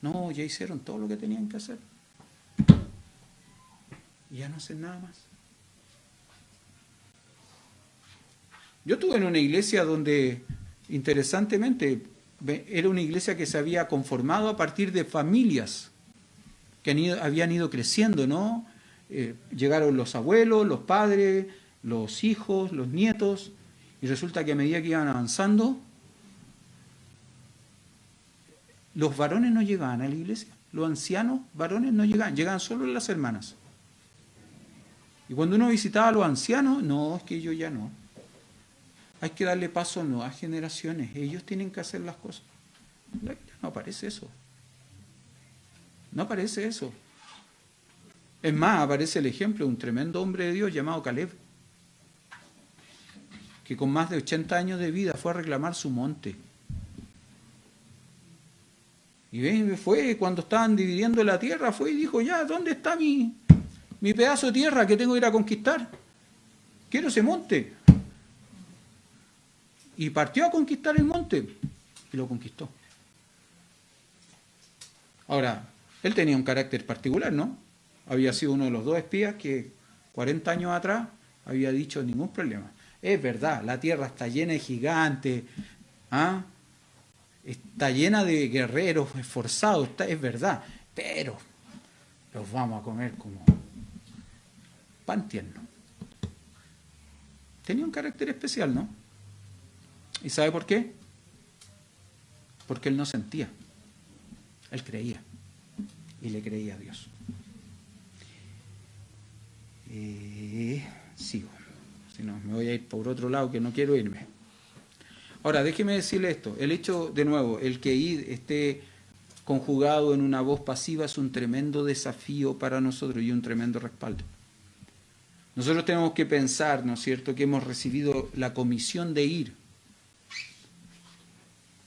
Speaker 1: no, ya hicieron todo lo que tenían que hacer. Y ya no hacen nada más. Yo estuve en una iglesia donde, interesantemente, era una iglesia que se había conformado a partir de familias que habían ido creciendo, ¿no? Llegaron los abuelos, los padres, los hijos, los nietos, y resulta que a medida que iban avanzando, los varones no llegaban a la iglesia, los ancianos varones no llegaban solo las hermanas. Y cuando uno visitaba a los ancianos, no, es que ellos ya no. Hay que darle paso a nuevas generaciones, ellos tienen que hacer las cosas. No aparece eso. No aparece eso. Es más, aparece el ejemplo de un tremendo hombre de Dios llamado Caleb, que con más de 80 años de vida fue a reclamar su monte. Y fue cuando estaban dividiendo la tierra, fue y dijo, ya, ¿dónde está mi pedazo de tierra que tengo que ir a conquistar? Quiero ese monte. Y partió a conquistar el monte y lo conquistó. Ahora, él tenía un carácter particular, ¿no? Había sido uno de los 2 espías que 40 años atrás había dicho ningún problema. Es verdad, la tierra está llena de gigantes, ¿ah? Está llena de guerreros esforzados, es verdad, pero los vamos a comer como pan tierno. Tenía un carácter especial, ¿no? ¿Y sabe por qué? Porque él no sentía, él creía. y le creí a Dios. Sigo. Si no, me voy a ir por otro lado que no quiero irme. Ahora, déjeme decirle esto. El hecho, de nuevo, el que id esté conjugado en una voz pasiva es un tremendo desafío para nosotros y un tremendo respaldo. Nosotros tenemos que pensar, ¿no es cierto?, que hemos recibido la comisión de ir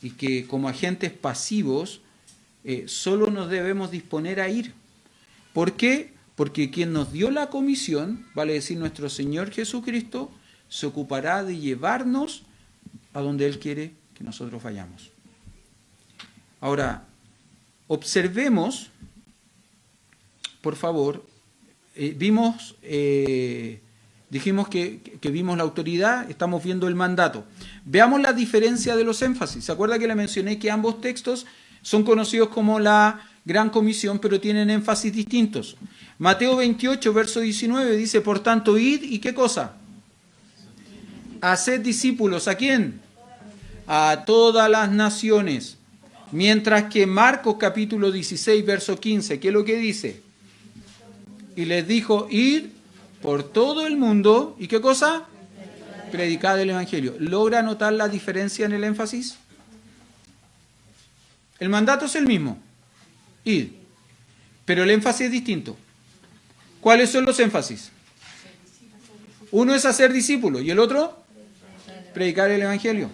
Speaker 1: y que como agentes pasivos solo nos debemos disponer a ir. ¿Por qué? Porque quien nos dio la comisión, vale decir nuestro Señor Jesucristo, se ocupará de llevarnos a donde Él quiere que nosotros vayamos. Ahora, observemos, por favor, dijimos que vimos la autoridad, estamos viendo el mandato. Veamos la diferencia de los énfasis. ¿Se acuerda que le mencioné que ambos textos son conocidos como la Gran Comisión, pero tienen énfasis distintos? Mateo 28, verso 19, dice, por tanto, id, ¿y qué cosa? Haced discípulos, ¿a quién? A todas las naciones. Mientras que Marcos capítulo 16, verso 15, ¿qué es lo que dice? Y les dijo, id por todo el mundo, ¿y qué cosa? Predicad el Evangelio. ¿Logra notar la diferencia en el énfasis? El mandato es el mismo, id, pero el énfasis es distinto. ¿Cuáles son los énfasis? Uno es hacer discípulos y el otro, predicar el Evangelio.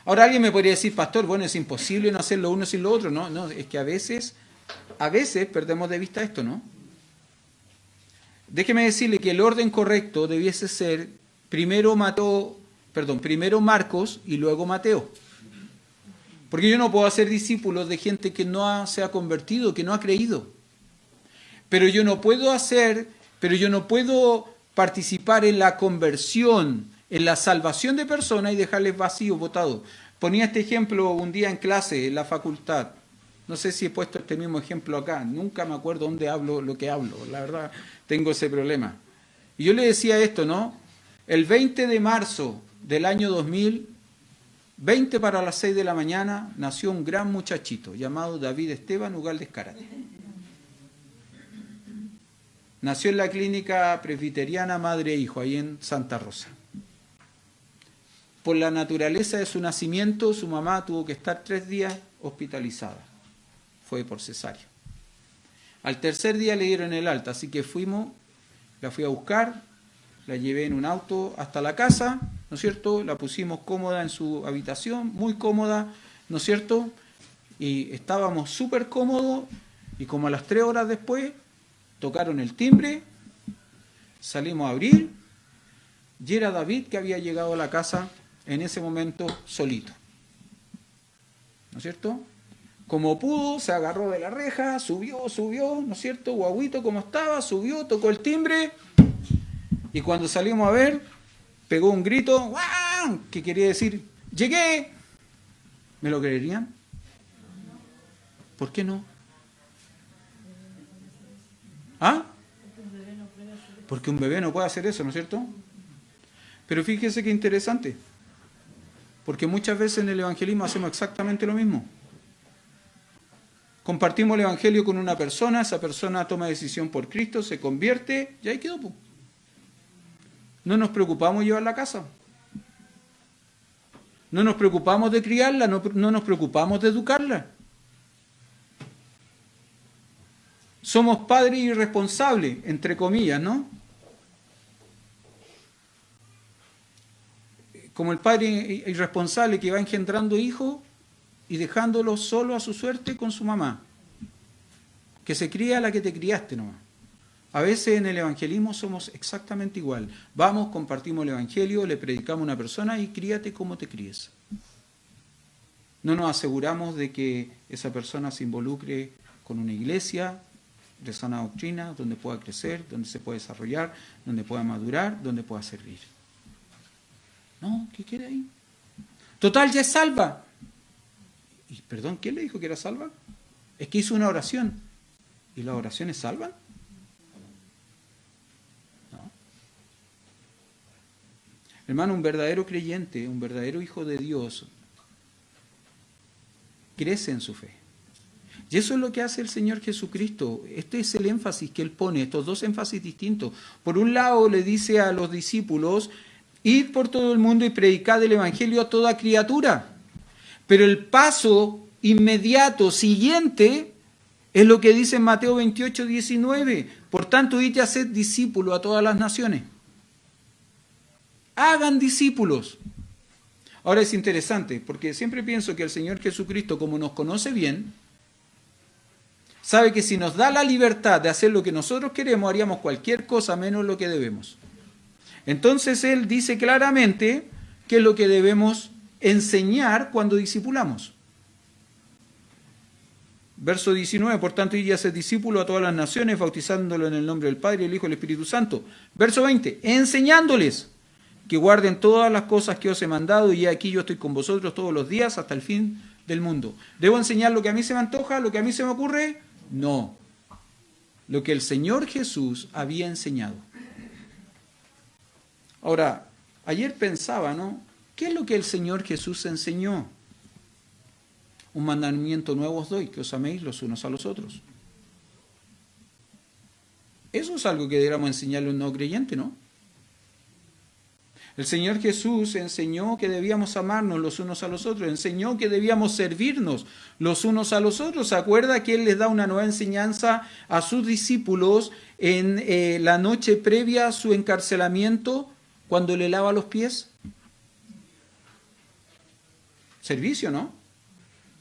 Speaker 1: Ahora alguien me podría decir, pastor, bueno, es imposible no hacer lo uno sin lo otro. No, es que a veces perdemos de vista esto, ¿no? Déjeme decirle que el orden correcto debiese ser primero Marcos y luego Mateo. Porque yo no puedo hacer discípulos de gente que no se ha convertido, que no ha creído. Pero yo no puedo participar en la conversión, en la salvación de personas y dejarles vacíos, botados. Ponía este ejemplo un día en clase, en la facultad. No sé si he puesto este mismo ejemplo acá. Nunca me acuerdo dónde hablo lo que hablo. La verdad, tengo ese problema. Y yo le decía esto, ¿no? El 20 de marzo del año 2000, 20 para las 6 de la mañana, nació un gran muchachito llamado David Esteban Ugalde Escárate. Nació en la clínica presbiteriana Madre e Hijo, ahí en Santa Rosa. Por la naturaleza de su nacimiento, su mamá tuvo que estar 3 días hospitalizada. Fue por cesárea. Al tercer día le dieron el alta, así que la fui a buscar, la llevé en un auto hasta la casa, ¿no es cierto? La pusimos cómoda en su habitación, muy cómoda, ¿no es cierto? Y estábamos súper cómodos y como a las 3 horas después tocaron el timbre, salimos a abrir y era David que había llegado a la casa en ese momento solito. ¿No es cierto? Como pudo, se agarró de la reja, subió, ¿no es cierto? Guaguito como estaba, subió, tocó el timbre y cuando salimos a ver, pegó un grito, ¡guau!, que quería decir, ¡llegué! ¿Me lo creerían? ¿Por qué no? ¿Ah? Porque un bebé no puede hacer eso, ¿no es cierto? Pero fíjese qué interesante. Porque muchas veces en el evangelismo hacemos exactamente lo mismo. Compartimos el evangelio con una persona, esa persona toma decisión por Cristo, se convierte y ahí quedó. No nos preocupamos de llevarla a casa. No nos preocupamos de criarla, no nos preocupamos de educarla. Somos padres irresponsables, entre comillas, ¿no? Como el padre irresponsable que va engendrando hijos y dejándolos solo a su suerte con su mamá. Que se cría la que te criaste nomás. A veces en el evangelismo somos exactamente igual. Vamos, compartimos el evangelio, le predicamos a una persona y críate como te críes. No nos aseguramos de que esa persona se involucre con una iglesia de sana doctrina, donde pueda crecer, donde se pueda desarrollar, donde pueda madurar, donde pueda servir. No, que quede ahí. Total, ya es salva. Y perdón, ¿quién le dijo que era salva? Es que hizo una oración. ¿Y las oraciones salvan? No. Hermano, un verdadero creyente, un verdadero hijo de Dios, crece en su fe. Y eso es lo que hace el Señor Jesucristo. Este es el énfasis que Él pone, estos dos énfasis distintos. Por un lado le dice a los discípulos, id por todo el mundo y predicad el Evangelio a toda criatura. Pero el paso inmediato, siguiente, es lo que dice en Mateo 28, 19. Por tanto, id y haced discípulos a todas las naciones. Hagan discípulos. Ahora es interesante, porque siempre pienso que el Señor Jesucristo, como nos conoce bien, sabe que si nos da la libertad de hacer lo que nosotros queremos, haríamos cualquier cosa menos lo que debemos. Entonces Él dice claramente qué es lo que debemos enseñar cuando discipulamos. Verso 19, por tanto, id y haced discípulos a todas las naciones, bautizándolo en el nombre del Padre, el Hijo y el Espíritu Santo. Verso 20, enseñándoles que guarden todas las cosas que os he mandado, y aquí yo estoy con vosotros todos los días hasta el fin del mundo. ¿Debo enseñar lo que a mí se me antoja, lo que a mí se me ocurre? No. Lo que el Señor Jesús había enseñado. Ahora, ayer pensaba, ¿no? ¿Qué es lo que el Señor Jesús enseñó? Un mandamiento nuevo os doy, que os améis los unos a los otros. Eso es algo que deberíamos enseñarle a un no creyente, ¿no? El Señor Jesús enseñó que debíamos amarnos los unos a los otros, enseñó que debíamos servirnos los unos a los otros. ¿Se acuerda que Él les da una nueva enseñanza a sus discípulos en la noche previa a su encarcelamiento, cuando le lava los pies? Servicio, ¿no?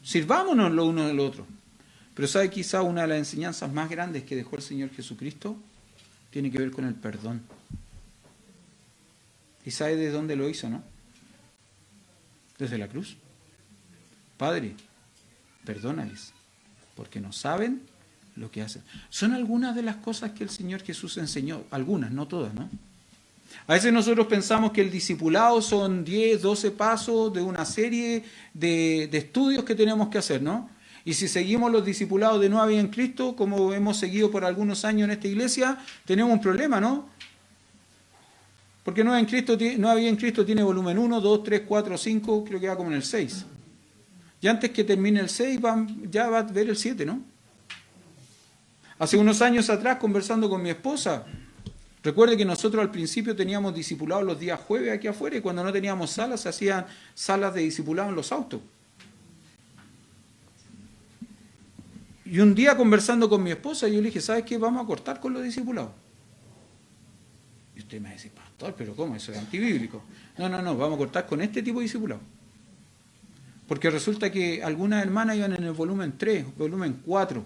Speaker 1: Sirvámonos lo uno del otro. Pero ¿sabe? Quizá una de las enseñanzas más grandes que dejó el Señor Jesucristo tiene que ver con el perdón. ¿Y sabe de dónde lo hizo, no? Desde la cruz. Padre, perdónales, porque no saben lo que hacen. Son algunas de las cosas que el Señor Jesús enseñó, algunas, no todas, ¿no? A veces nosotros pensamos que el discipulado son 10, 12 pasos de una serie de estudios que tenemos que hacer, ¿no? Y si seguimos los discipulados de Nueva Vida en Cristo, como hemos seguido por algunos años en esta iglesia, tenemos un problema, ¿no? Porque Nueva Vida en Cristo tiene volumen 1, 2, 3, 4, 5, creo que va como en el 6. Y antes que termine el 6, ya va a ver el 7, ¿no? Hace unos años atrás, conversando con mi esposa, recuerde que nosotros al principio teníamos discipulados los días jueves aquí afuera, y cuando no teníamos salas, se hacían salas de discipulado en los autos. Y un día conversando con mi esposa, yo le dije, ¿sabes qué? Vamos a cortar con los discipulados. Y usted me dice, pastor, ¿pero cómo? Eso es antibíblico. No, vamos a cortar con este tipo de discipulado. Porque resulta que algunas hermanas iban en el volumen 3, volumen 4.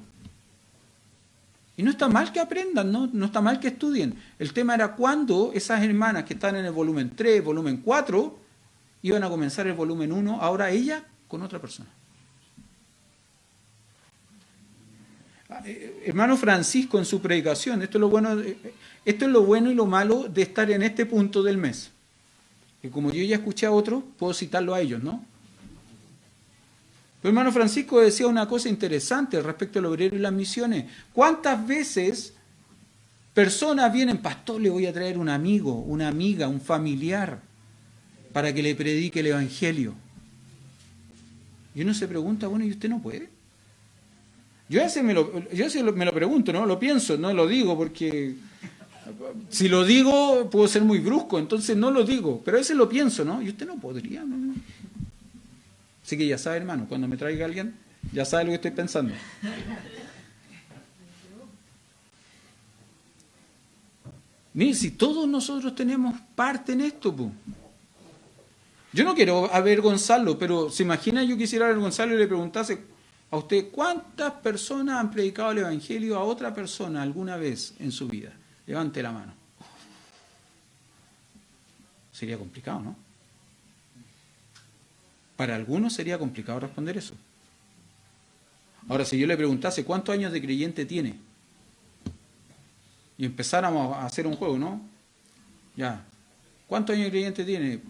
Speaker 1: Y no está mal que aprendan, no está mal que estudien. El tema era cuándo esas hermanas que están en el volumen 3, volumen 4, iban a comenzar el volumen 1, ahora ella con otra persona. Hermano Francisco en su predicación, esto es lo bueno y lo malo de estar en este punto del mes. Que como yo ya escuché a otros, puedo citarlo a ellos, ¿no? Pero hermano Francisco decía una cosa interesante respecto al obrero y las misiones. ¿Cuántas veces personas vienen, pastor, le voy a traer un amigo, una amiga, un familiar, para que le predique el evangelio? Y uno se pregunta, bueno, ¿y usted no puede? Yo a veces me lo pregunto, ¿no? Lo pienso, no lo digo porque si lo digo puedo ser muy brusco, entonces no lo digo, pero a veces lo pienso, ¿no? Y usted no podría, ¿no? Así que ya sabe, hermano, cuando me traiga alguien, ya sabe lo que estoy pensando. Mire, si todos nosotros tenemos parte en esto, pues. Yo no quiero avergonzarlo, pero se imagina yo quisiera avergonzarlo y le preguntase a usted, ¿cuántas personas han predicado el evangelio a otra persona alguna vez en su vida? Levante la mano. Sería complicado, ¿no? Para algunos sería complicado responder eso. Ahora, si yo le preguntase cuántos años de creyente tiene y empezáramos a hacer un juego, ¿no? Ya. ¿Cuántos años de creyente tiene?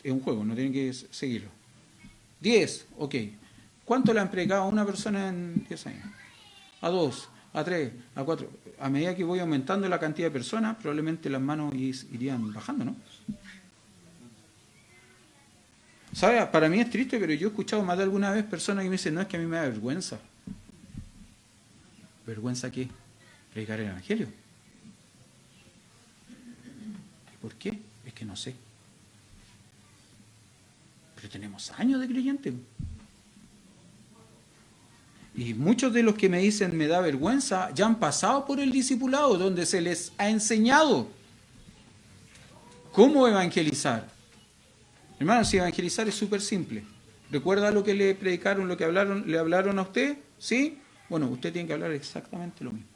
Speaker 1: Es un juego, no tienen que seguirlo. 10, ok. ¿Cuánto le han predicado a una persona en 10 años? A 2, a 3, a 4. A medida que voy aumentando la cantidad de personas, probablemente las manos irían bajando, ¿no? ¿Sabe? Para mí es triste, pero yo he escuchado más de alguna vez personas que me dicen, no, es que a mí me da vergüenza. ¿Vergüenza qué? Predicar el Evangelio. ¿Por qué? Es que no sé. Pero tenemos años de creyente. Y muchos de los que me dicen me da vergüenza ya han pasado por el discipulado donde se les ha enseñado cómo evangelizar. Hermanos, si evangelizar es súper simple. ¿Recuerda lo que le predicaron, lo que le hablaron a usted? ¿Sí? Bueno, usted tiene que hablar exactamente lo mismo.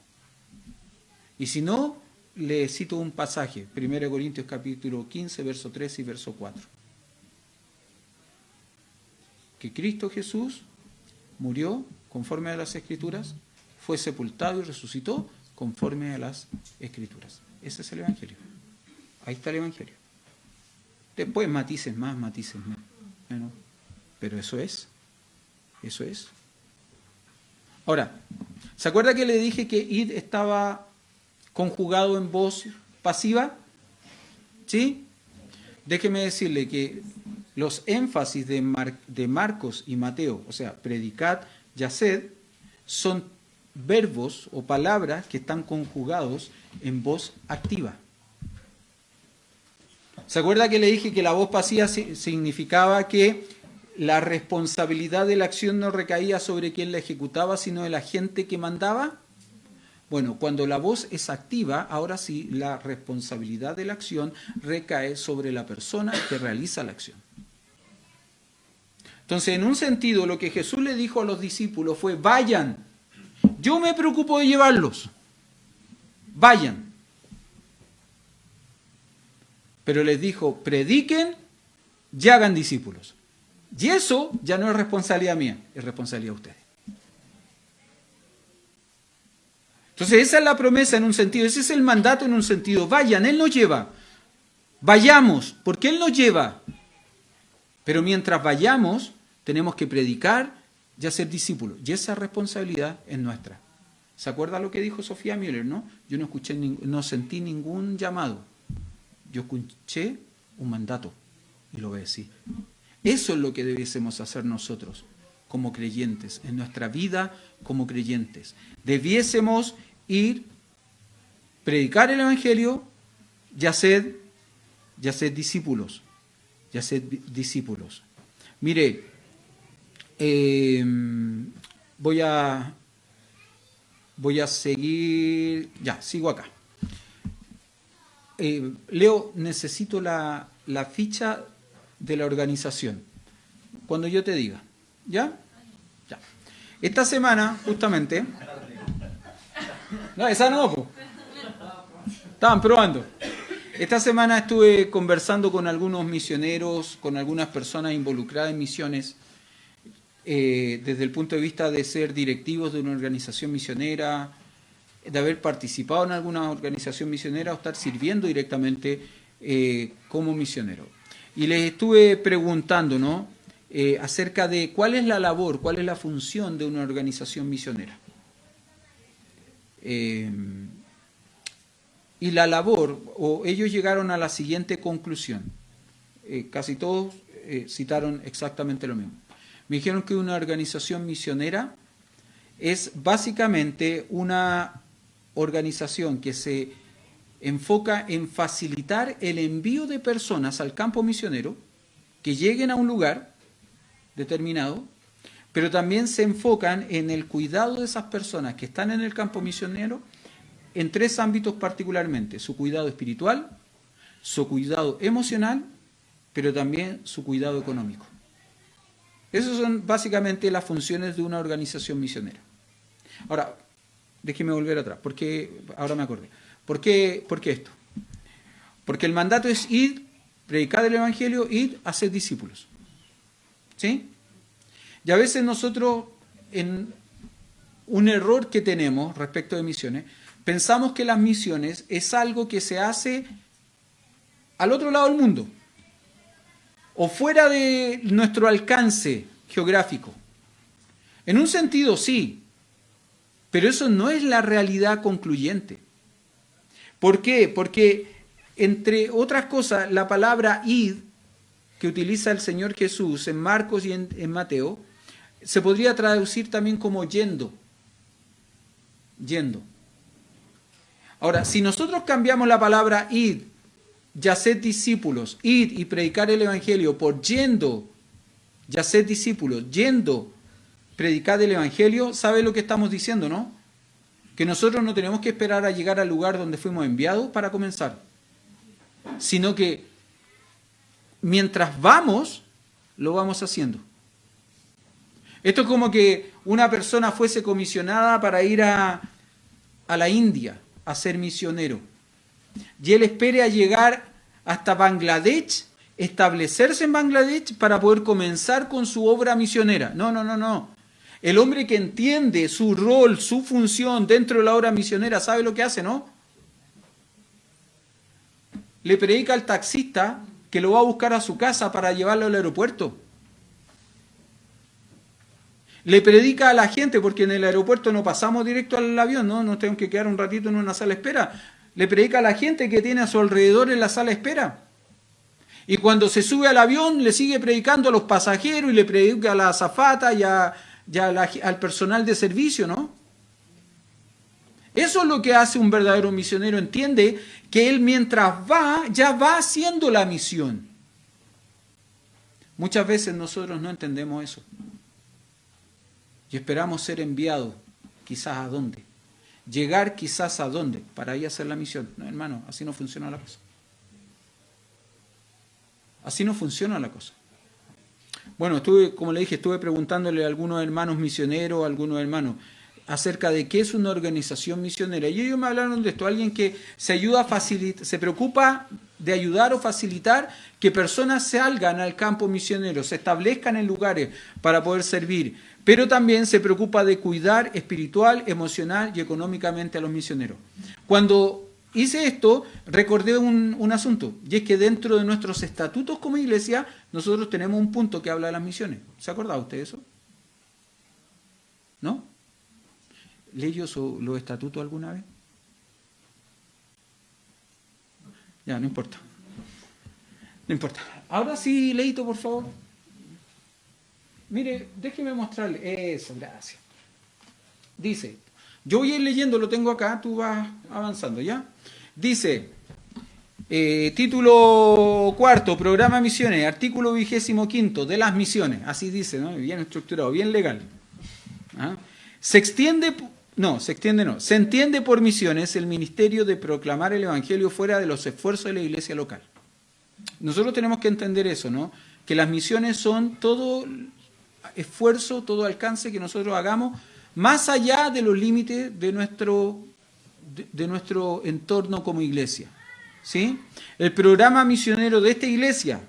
Speaker 1: Y si no, le cito un pasaje, 1 Corintios capítulo 15, verso 3 y verso 4. Que Cristo Jesús murió conforme a las Escrituras, fue sepultado y resucitó conforme a las Escrituras. Ese es el Evangelio. Ahí está el Evangelio. Después matices más, matices menos. Pero eso es. Eso es. Ahora, ¿se acuerda que le dije que id estaba conjugado en voz pasiva? ¿Sí? Déjeme decirle que los énfasis de Marcos y Mateo, o sea, predicad y haced, son verbos o palabras que están conjugados en voz activa. ¿Se acuerda que le dije que la voz pasiva significaba que la responsabilidad de la acción no recaía sobre quien la ejecutaba, sino el agente que mandaba? Bueno, cuando la voz es activa, ahora sí, la responsabilidad de la acción recae sobre la persona que realiza la acción. Entonces, en un sentido, lo que Jesús le dijo a los discípulos fue, vayan, yo me preocupo de llevarlos, vayan. Pero les dijo, prediquen y hagan discípulos. Y eso ya no es responsabilidad mía, es responsabilidad de ustedes. Entonces esa es la promesa en un sentido, ese es el mandato en un sentido. Vayan, Él nos lleva. Vayamos, porque Él nos lleva. Pero mientras vayamos, tenemos que predicar y hacer discípulos. Y esa responsabilidad es nuestra. ¿Se acuerda lo que dijo Sofía Müller, no? Yo no sentí ningún llamado. Yo escuché un mandato y lo obedecí. Eso es lo que debiésemos hacer nosotros como creyentes, en nuestra vida como creyentes. Debiésemos ir, predicar el Evangelio y hacer discípulos. Y hacer discípulos. Mire, voy a seguir, sigo acá. Leo, necesito la ficha de la organización. Cuando yo te diga. ¿Ya? Ya. Esta semana, justamente... No, esa no, po. Estaban probando. Esta semana estuve conversando con algunos misioneros, con algunas personas involucradas en misiones, desde el punto de vista de ser directivos de una organización misionera, de haber participado en alguna organización misionera o estar sirviendo directamente como misionero. Y les estuve preguntando, ¿no? Acerca de cuál es la labor, cuál es la función de una organización misionera. Y la labor, o ellos llegaron a la siguiente conclusión. Casi todos citaron exactamente lo mismo. Me dijeron que una organización misionera es básicamente una organización que se enfoca en facilitar el envío de personas al campo misionero, que lleguen a un lugar determinado, pero también se enfocan en el cuidado de esas personas que están en el campo misionero en tres ámbitos particularmente: su cuidado espiritual, su cuidado emocional, pero también su cuidado económico. Esas son básicamente las funciones de una organización misionera. Ahora, déjeme volver atrás, porque ahora me acordé. ¿Por qué esto? Porque el mandato es ir, predicar el Evangelio, ir a ser discípulos. ¿Sí? Y a veces nosotros, en un error que tenemos respecto de misiones, pensamos que las misiones es algo que se hace al otro lado del mundo, o fuera de nuestro alcance geográfico. En un sentido sí, pero eso no es la realidad concluyente. ¿Por qué? Porque, entre otras cosas, la palabra id, que utiliza el Señor Jesús en Marcos y en Mateo, se podría traducir también como yendo. Yendo. Ahora, si nosotros cambiamos la palabra id, y haced discípulos, id y predicar el evangelio por yendo, y haced discípulos, yendo, predicar el evangelio, ¿sabe lo que estamos diciendo, no? Que nosotros no tenemos que esperar a llegar al lugar donde fuimos enviados para comenzar, sino que mientras vamos, lo vamos haciendo. Esto es como que una persona fuese comisionada para ir a la India a ser misionero. Y él espere a llegar hasta Bangladesh, establecerse en Bangladesh para poder comenzar con su obra misionera. No. El hombre que entiende su rol, su función dentro de la obra misionera, ¿sabe lo que hace, no? Le predica al taxista que lo va a buscar a su casa para llevarlo al aeropuerto. Le predica a la gente, porque en el aeropuerto no pasamos directo al avión, ¿no? Nos tenemos que quedar un ratito en una sala de espera. Le predica a la gente que tiene a su alrededor en la sala de espera. Y cuando se sube al avión, le sigue predicando a los pasajeros y le predica a la azafata y al personal de servicio, ¿no? Eso es lo que hace un verdadero misionero. Entiende que él mientras va, ya va haciendo la misión. Muchas veces nosotros no entendemos eso. Y esperamos ser enviados, quizás a dónde. Llegar quizás a dónde, para ahí hacer la misión. No, hermano, así no funciona la cosa. Así no funciona la cosa. Bueno, como le dije, estuve preguntándole a algunos hermanos misioneros, a algunos hermanos, acerca de qué es una organización misionera. Y ellos me hablaron de esto, alguien que se preocupa de ayudar o facilitar que personas salgan al campo misionero, se establezcan en lugares para poder servir, pero también se preocupa de cuidar espiritual, emocional y económicamente a los misioneros. Cuando hice esto, recordé un asunto, y es que dentro de nuestros estatutos como iglesia, nosotros tenemos un punto que habla de las misiones. ¿Se ha acordado usted de eso? ¿No? ¿Leyó los estatutos alguna vez? Ya, no importa. No importa. Ahora sí, Leito, por favor. Mire, déjeme mostrarle. Eso, gracias. Dice, yo voy a ir leyendo, lo tengo acá, tú vas avanzando, ¿ya? Dice, título 4, programa misiones, artículo 25 de las misiones. Así dice, ¿no? Bien estructurado, bien legal. ¿Ah? Se entiende por misiones el ministerio de proclamar el evangelio fuera de los esfuerzos de la iglesia local. Nosotros tenemos que entender eso, ¿no? Que las misiones son todo esfuerzo, todo alcance que nosotros hagamos más allá de los límites de nuestro entorno como iglesia, ¿sí? El programa misionero de esta iglesia,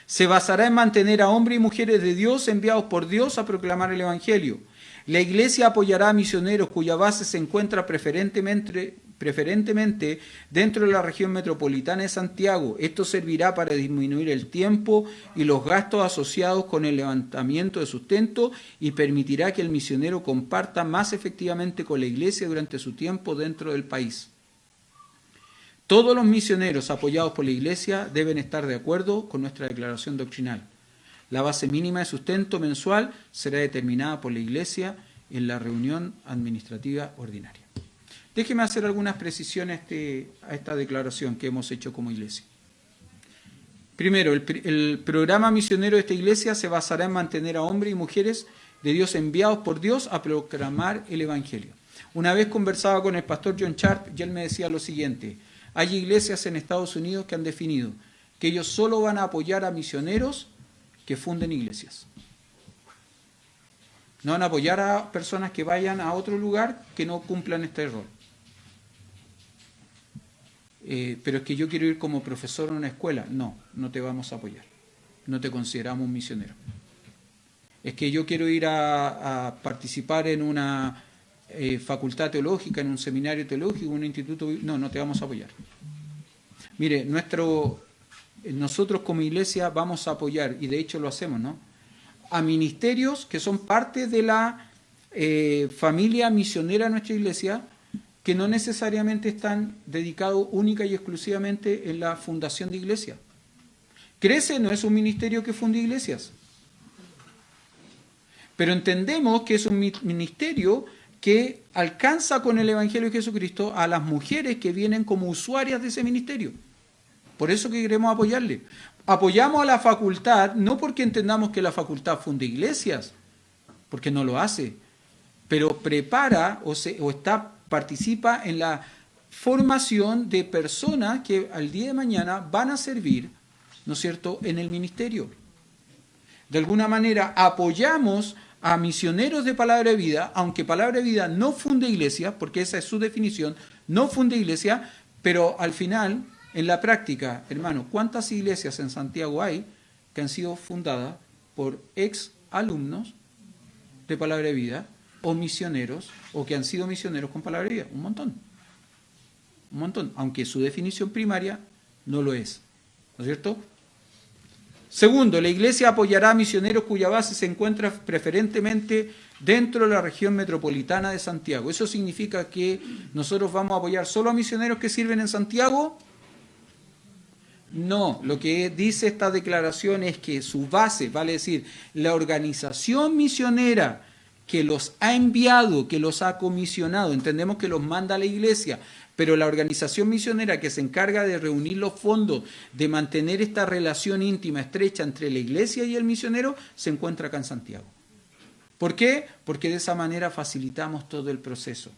Speaker 1: se basará en mantener a hombres y mujeres de Dios enviados por Dios a proclamar el evangelio. La iglesia apoyará a misioneros cuya base se encuentra preferentemente dentro de la región metropolitana de Santiago. Esto servirá para disminuir el tiempo y los gastos asociados con el levantamiento de sustento y permitirá que el misionero comparta más efectivamente con la iglesia durante su tiempo dentro del país. Todos los misioneros apoyados por la iglesia deben estar de acuerdo con nuestra declaración doctrinal. La base mínima de sustento mensual será determinada por la iglesia en la reunión administrativa ordinaria. Déjeme hacer algunas precisiones a esta declaración que hemos hecho como iglesia. Primero, el programa misionero de esta iglesia se basará en mantener a hombres y mujeres de Dios enviados por Dios a proclamar el evangelio. Una vez conversaba con el pastor John Sharp y él me decía lo siguiente: hay iglesias en Estados Unidos que han definido que ellos solo van a apoyar a misioneros que funden iglesias. No van a apoyar a personas que vayan a otro lugar que no cumplan este rol. Pero es que yo quiero ir como profesor en una escuela. No te vamos a apoyar. No te consideramos un misionero. Es que yo quiero ir a participar en una facultad teológica, en un seminario teológico, en un instituto. No te vamos a apoyar. Mire, nosotros como iglesia vamos a apoyar, y de hecho lo hacemos, ¿no?, a ministerios que son parte de la familia misionera de nuestra iglesia, que no necesariamente están dedicados única y exclusivamente en la fundación de iglesias. Crece no es un ministerio que funde iglesias, pero entendemos que es un ministerio que alcanza con el Evangelio de Jesucristo a las mujeres que vienen como usuarias de ese ministerio. Por eso que queremos apoyarle. Apoyamos a la facultad, no porque entendamos que la facultad funde iglesias, porque no lo hace, pero prepara participa en la formación de personas que al día de mañana van a servir, ¿no es cierto?, en el ministerio. De alguna manera apoyamos a misioneros de Palabra de Vida, aunque Palabra de Vida no funde iglesias, porque esa es su definición, no funde iglesias, pero al final, en la práctica, hermano, ¿cuántas iglesias en Santiago hay que han sido fundadas por ex alumnos de Palabra de Vida o misioneros, o que han sido misioneros con Palabra de Vida? Un montón. Un montón, aunque su definición primaria no lo es. ¿No es cierto? Segundo, la iglesia apoyará a misioneros cuya base se encuentra preferentemente dentro de la región metropolitana de Santiago. ¿Eso significa que nosotros vamos a apoyar solo a misioneros que sirven en Santiago? No, lo que dice esta declaración es que su base, vale decir, la organización misionera que los ha enviado, que los ha comisionado, entendemos que los manda a la iglesia, pero la organización misionera que se encarga de reunir los fondos, de mantener esta relación íntima, estrecha entre la iglesia y el misionero, se encuentra acá en Santiago. ¿Por qué? Porque de esa manera facilitamos todo el proceso.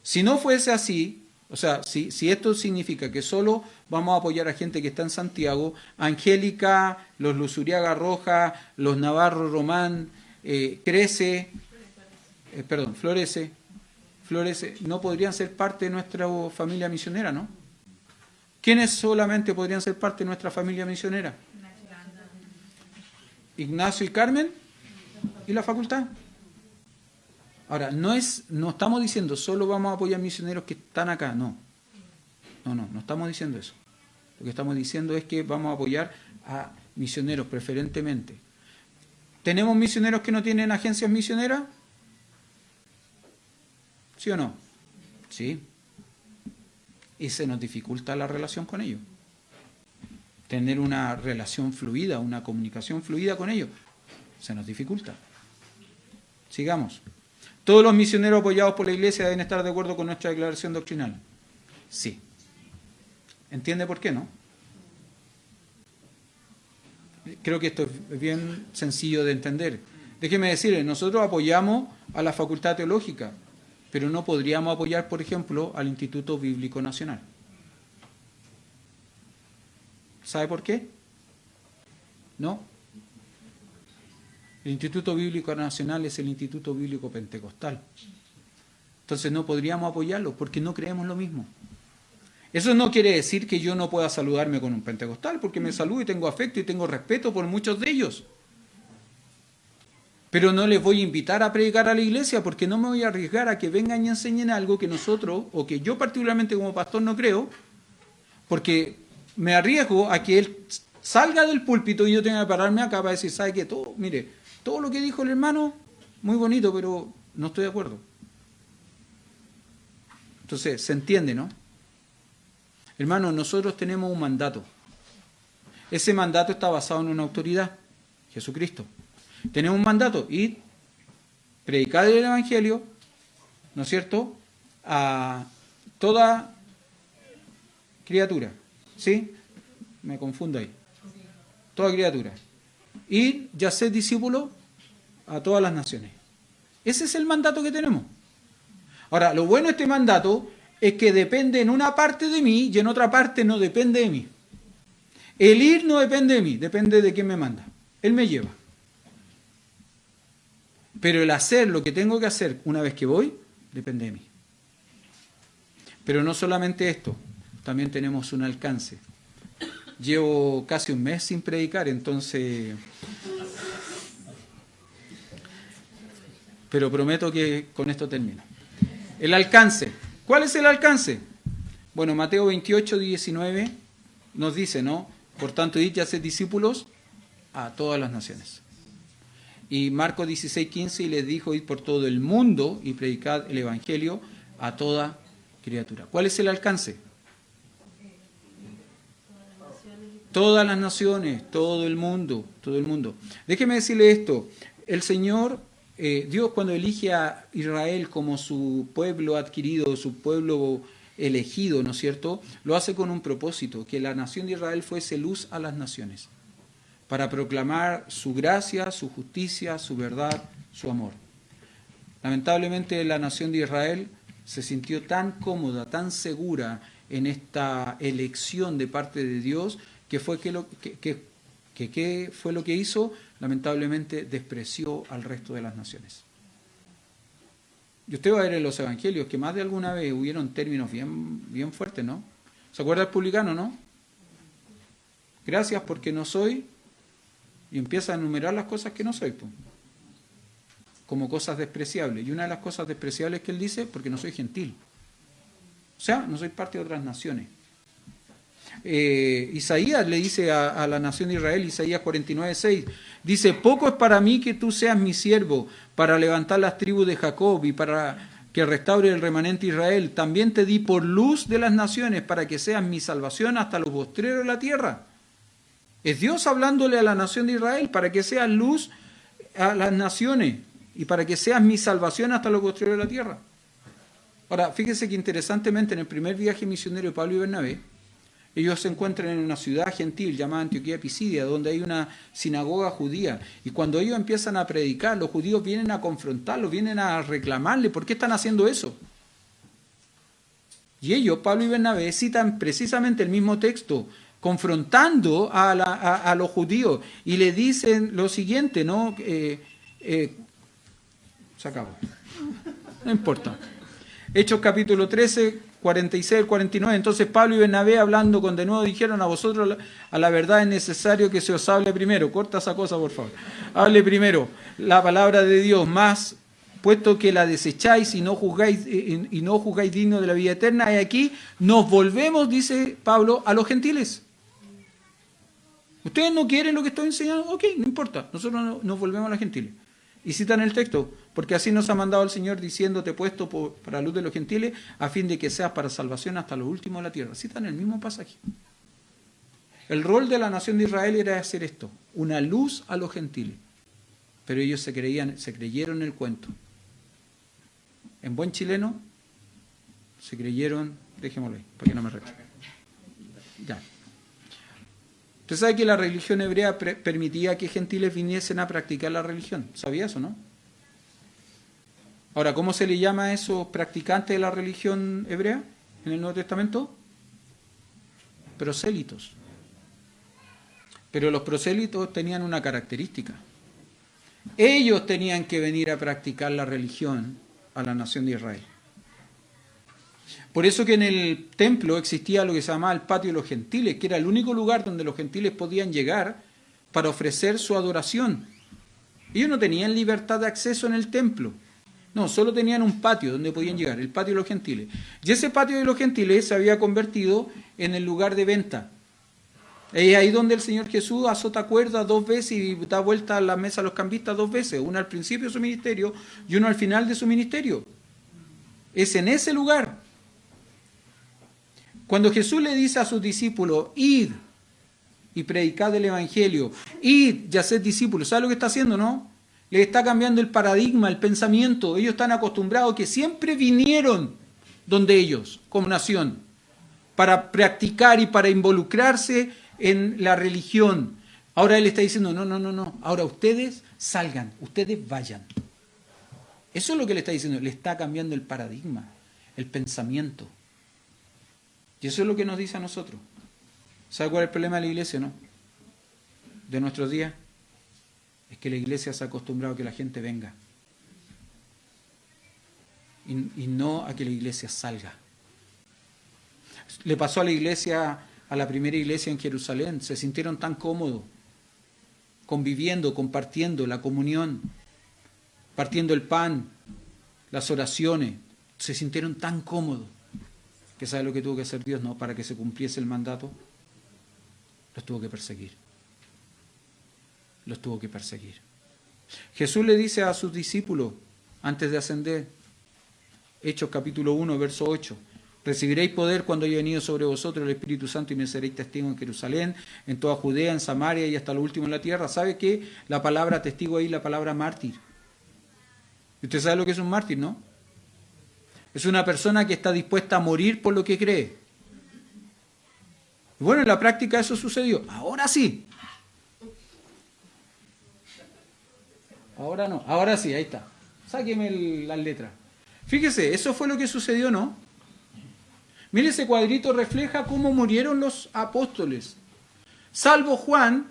Speaker 1: Si no fuese así, o sea, si esto significa que solo vamos a apoyar a gente que está en Santiago, Angélica, los Luzuriaga Roja, los Navarro Román, Florece, no podrían ser parte de nuestra familia misionera, ¿no? ¿Quiénes solamente podrían ser parte de nuestra familia misionera? Ignacio y Carmen y la facultad. Ahora, no estamos diciendo solo vamos a apoyar misioneros que están acá, no estamos diciendo eso. Lo que estamos diciendo es que vamos a apoyar a misioneros preferentemente. ¿Tenemos misioneros que no tienen agencias misioneras? ¿Sí o no? Sí. Y se nos dificulta la relación con ellos. Tener una relación fluida, una comunicación fluida con ellos, se nos dificulta. Sigamos. ¿Todos los misioneros apoyados por la Iglesia deben estar de acuerdo con nuestra declaración doctrinal? Sí. ¿Entiende por qué, no? Creo que esto es bien sencillo de entender. Déjeme decirle, nosotros apoyamos a la Facultad Teológica, pero no podríamos apoyar, por ejemplo, al Instituto Bíblico Nacional. ¿Sabe por qué? No. El Instituto Bíblico Nacional es el Instituto Bíblico Pentecostal. Entonces no podríamos apoyarlo porque no creemos lo mismo. Eso no quiere decir que yo no pueda saludarme con un pentecostal, porque me saludo y tengo afecto y tengo respeto por muchos de ellos. Pero no les voy a invitar a predicar a la iglesia porque no me voy a arriesgar a que vengan y enseñen algo que nosotros, o que yo particularmente como pastor no creo, porque me arriesgo a que él salga del púlpito y yo tenga que pararme acá para decir, ¿sabe qué? Todo lo que dijo el hermano, muy bonito, pero no estoy de acuerdo. Entonces, se entiende, ¿no? Hermanos, nosotros tenemos un mandato. Ese mandato está basado en una autoridad, Jesucristo. Tenemos un mandato, ir, predicar el Evangelio, ¿no es cierto?, a toda criatura. ¿Sí? Me confundo ahí. Toda criatura. Ir y hacer discípulos a todas las naciones. Ese es el mandato que tenemos. Ahora, lo bueno de este mandato es que depende en una parte de mí y en otra parte no depende de mí. El ir no depende de mí, depende de quién me manda. Él me lleva. Pero el hacer lo que tengo que hacer una vez que voy, depende de mí. Pero no solamente esto, también tenemos un alcance. Llevo casi un mes sin predicar, entonces... Pero prometo que con esto termino. El alcance. ¿Cuál es el alcance? Bueno, Mateo 28, 19 nos dice, ¿no? Por tanto, id y haced discípulos a todas las naciones. Y Marcos 16, 15, y les dijo, id por todo el mundo y predicad el Evangelio a toda criatura. ¿Cuál es el alcance? Todas las naciones, todo el mundo, todo el mundo. Déjeme decirle esto, el Señor Dios cuando elige a Israel como su pueblo adquirido, su pueblo elegido, ¿no es cierto?, lo hace con un propósito, que la nación de Israel fuese luz a las naciones, para proclamar su gracia, su justicia, su verdad, su amor. Lamentablemente la nación de Israel se sintió tan cómoda, tan segura en esta elección de parte de Dios, que fue ¿qué fue lo que hizo? Lamentablemente despreció al resto de las naciones. Y usted va a ver en los evangelios que más de alguna vez hubieron términos bien fuertes, ¿no? ¿Se acuerda del publicano, no? Gracias porque no soy, y empieza a enumerar las cosas que no soy, pues, como cosas despreciables. Y una de las cosas despreciables que él dice, porque no soy gentil. O sea, no soy parte de otras naciones. Isaías le dice a la nación de Israel, Isaías 49:6, dice: poco es para mí que tú seas mi siervo, para levantar las tribus de Jacob y para que restaure el remanente de Israel. También te di por luz de las naciones, para que seas mi salvación hasta los postreros de la tierra. Es Dios hablándole a la nación de Israel, para que seas luz a las naciones y para que seas mi salvación hasta los postreros de la tierra. Ahora, fíjese que interesantemente en el primer viaje misionero de Pablo y Bernabé, ellos se encuentran en una ciudad gentil llamada Antioquía Pisidia, donde hay una sinagoga judía. Y cuando ellos empiezan a predicar, los judíos vienen a confrontarlos, vienen a reclamarle, ¿por qué están haciendo eso? Y ellos, Pablo y Bernabé, citan precisamente el mismo texto, confrontando a los judíos. Y le dicen lo siguiente, ¿no? Se acabó. No importa. Hechos capítulo 13, 46 al 49. Entonces Pablo y Bernabé, hablando de nuevo, dijeron: a vosotros a la verdad es necesario que se os hable primero. Corta esa cosa, por favor. Hable primero la palabra de Dios, más puesto que la desecháis y no juzgáis digno de la vida eterna, y aquí nos volvemos, dice Pablo, a los gentiles. ¿Ustedes no quieren lo que estoy enseñando? Ok, no importa, nosotros nos volvemos a los gentiles. Y citan el texto: porque así nos ha mandado el Señor, diciendo: te he puesto para luz de los gentiles, a fin de que seas para salvación hasta lo último de la tierra. Citan el mismo pasaje. El rol de la nación de Israel era hacer esto, una luz a los gentiles. Pero ellos se creyeron el cuento. En buen chileno, se creyeron, dejémoslo ahí, para que no me recuerde. Ya. Usted sabe que la religión hebrea permitía que gentiles viniesen a practicar la religión. ¿Sabía eso, no? Ahora, ¿cómo se le llama a esos practicantes de la religión hebrea en el Nuevo Testamento? Prosélitos. Pero los prosélitos tenían una característica. Ellos tenían que venir a practicar la religión a la nación de Israel. Por eso que en el templo existía lo que se llamaba el patio de los gentiles, que era el único lugar donde los gentiles podían llegar para ofrecer su adoración. Ellos no tenían libertad de acceso en el templo. No, solo tenían un patio donde podían llegar, el patio de los gentiles. Y ese patio de los gentiles se había convertido en el lugar de venta. Es ahí donde el Señor Jesús azota cuerda 2 veces y da vuelta a la mesa a los cambistas 2 veces, una al principio de su ministerio y una al final de su ministerio. Es en ese lugar. Cuando Jesús le dice a sus discípulos: id y predicad el Evangelio, id y haced discípulos, ¿sabe lo que está haciendo, no? Le está cambiando el paradigma, el pensamiento. Ellos están acostumbrados que siempre vinieron donde ellos, como nación, para practicar y para involucrarse en la religión. Ahora Él está diciendo: no. Ahora ustedes salgan, ustedes vayan. Eso es lo que le está diciendo. Le está cambiando el paradigma, el pensamiento. Y eso es lo que nos dice a nosotros. ¿Sabe cuál es el problema de la iglesia, no? De nuestros días. Es que la iglesia se ha acostumbrado a que la gente venga. Y no a que la iglesia salga. Le pasó a la iglesia, a la primera iglesia en Jerusalén. Se sintieron tan cómodos, conviviendo, compartiendo la comunión, partiendo el pan, las oraciones. Se sintieron tan cómodos. ¿Que sabe lo que tuvo que hacer Dios? No, para que se cumpliese el mandato, los tuvo que perseguir. Los tuvo que perseguir. Jesús le dice a sus discípulos, antes de ascender, Hechos capítulo 1, verso 8, recibiréis poder cuando haya venido sobre vosotros el Espíritu Santo y me seréis testigo en Jerusalén, en toda Judea, en Samaria y hasta lo último en la tierra. ¿Sabe qué? La palabra testigo ahí, la palabra mártir. Usted sabe lo que es un mártir, ¿no? Es una persona que está dispuesta a morir por lo que cree. Y bueno, en la práctica eso sucedió. Ahora sí. Ahora no. Ahora sí, ahí está. Sáqueme las letras. Fíjese, eso fue lo que sucedió, ¿no? Mire, ese cuadrito refleja cómo murieron los apóstoles. Salvo Juan,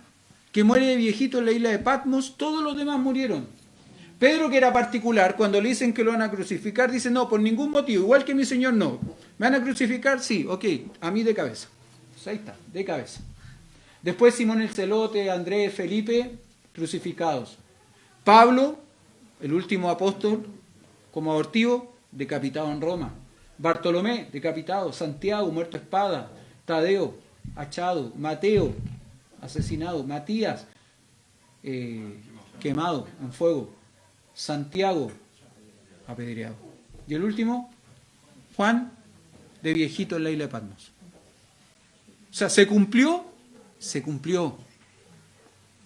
Speaker 1: que muere de viejito en la isla de Patmos, todos los demás murieron. Pedro, que era particular, cuando le dicen que lo van a crucificar, dice, no, por ningún motivo, igual que mi Señor, no. ¿Me van a crucificar? Sí, ok, a mí de cabeza. Pues ahí está, de cabeza. Después Simón el Celote, Andrés, Felipe, crucificados. Pablo, el último apóstol, como abortivo, decapitado en Roma. Bartolomé, decapitado. Santiago, muerto a espada. Tadeo, hachado. Mateo, asesinado. Matías, quemado en fuego. Santiago, apedreado. Y el último, Juan, de viejito en la isla de Patmos. O sea, ¿se cumplió? Se cumplió.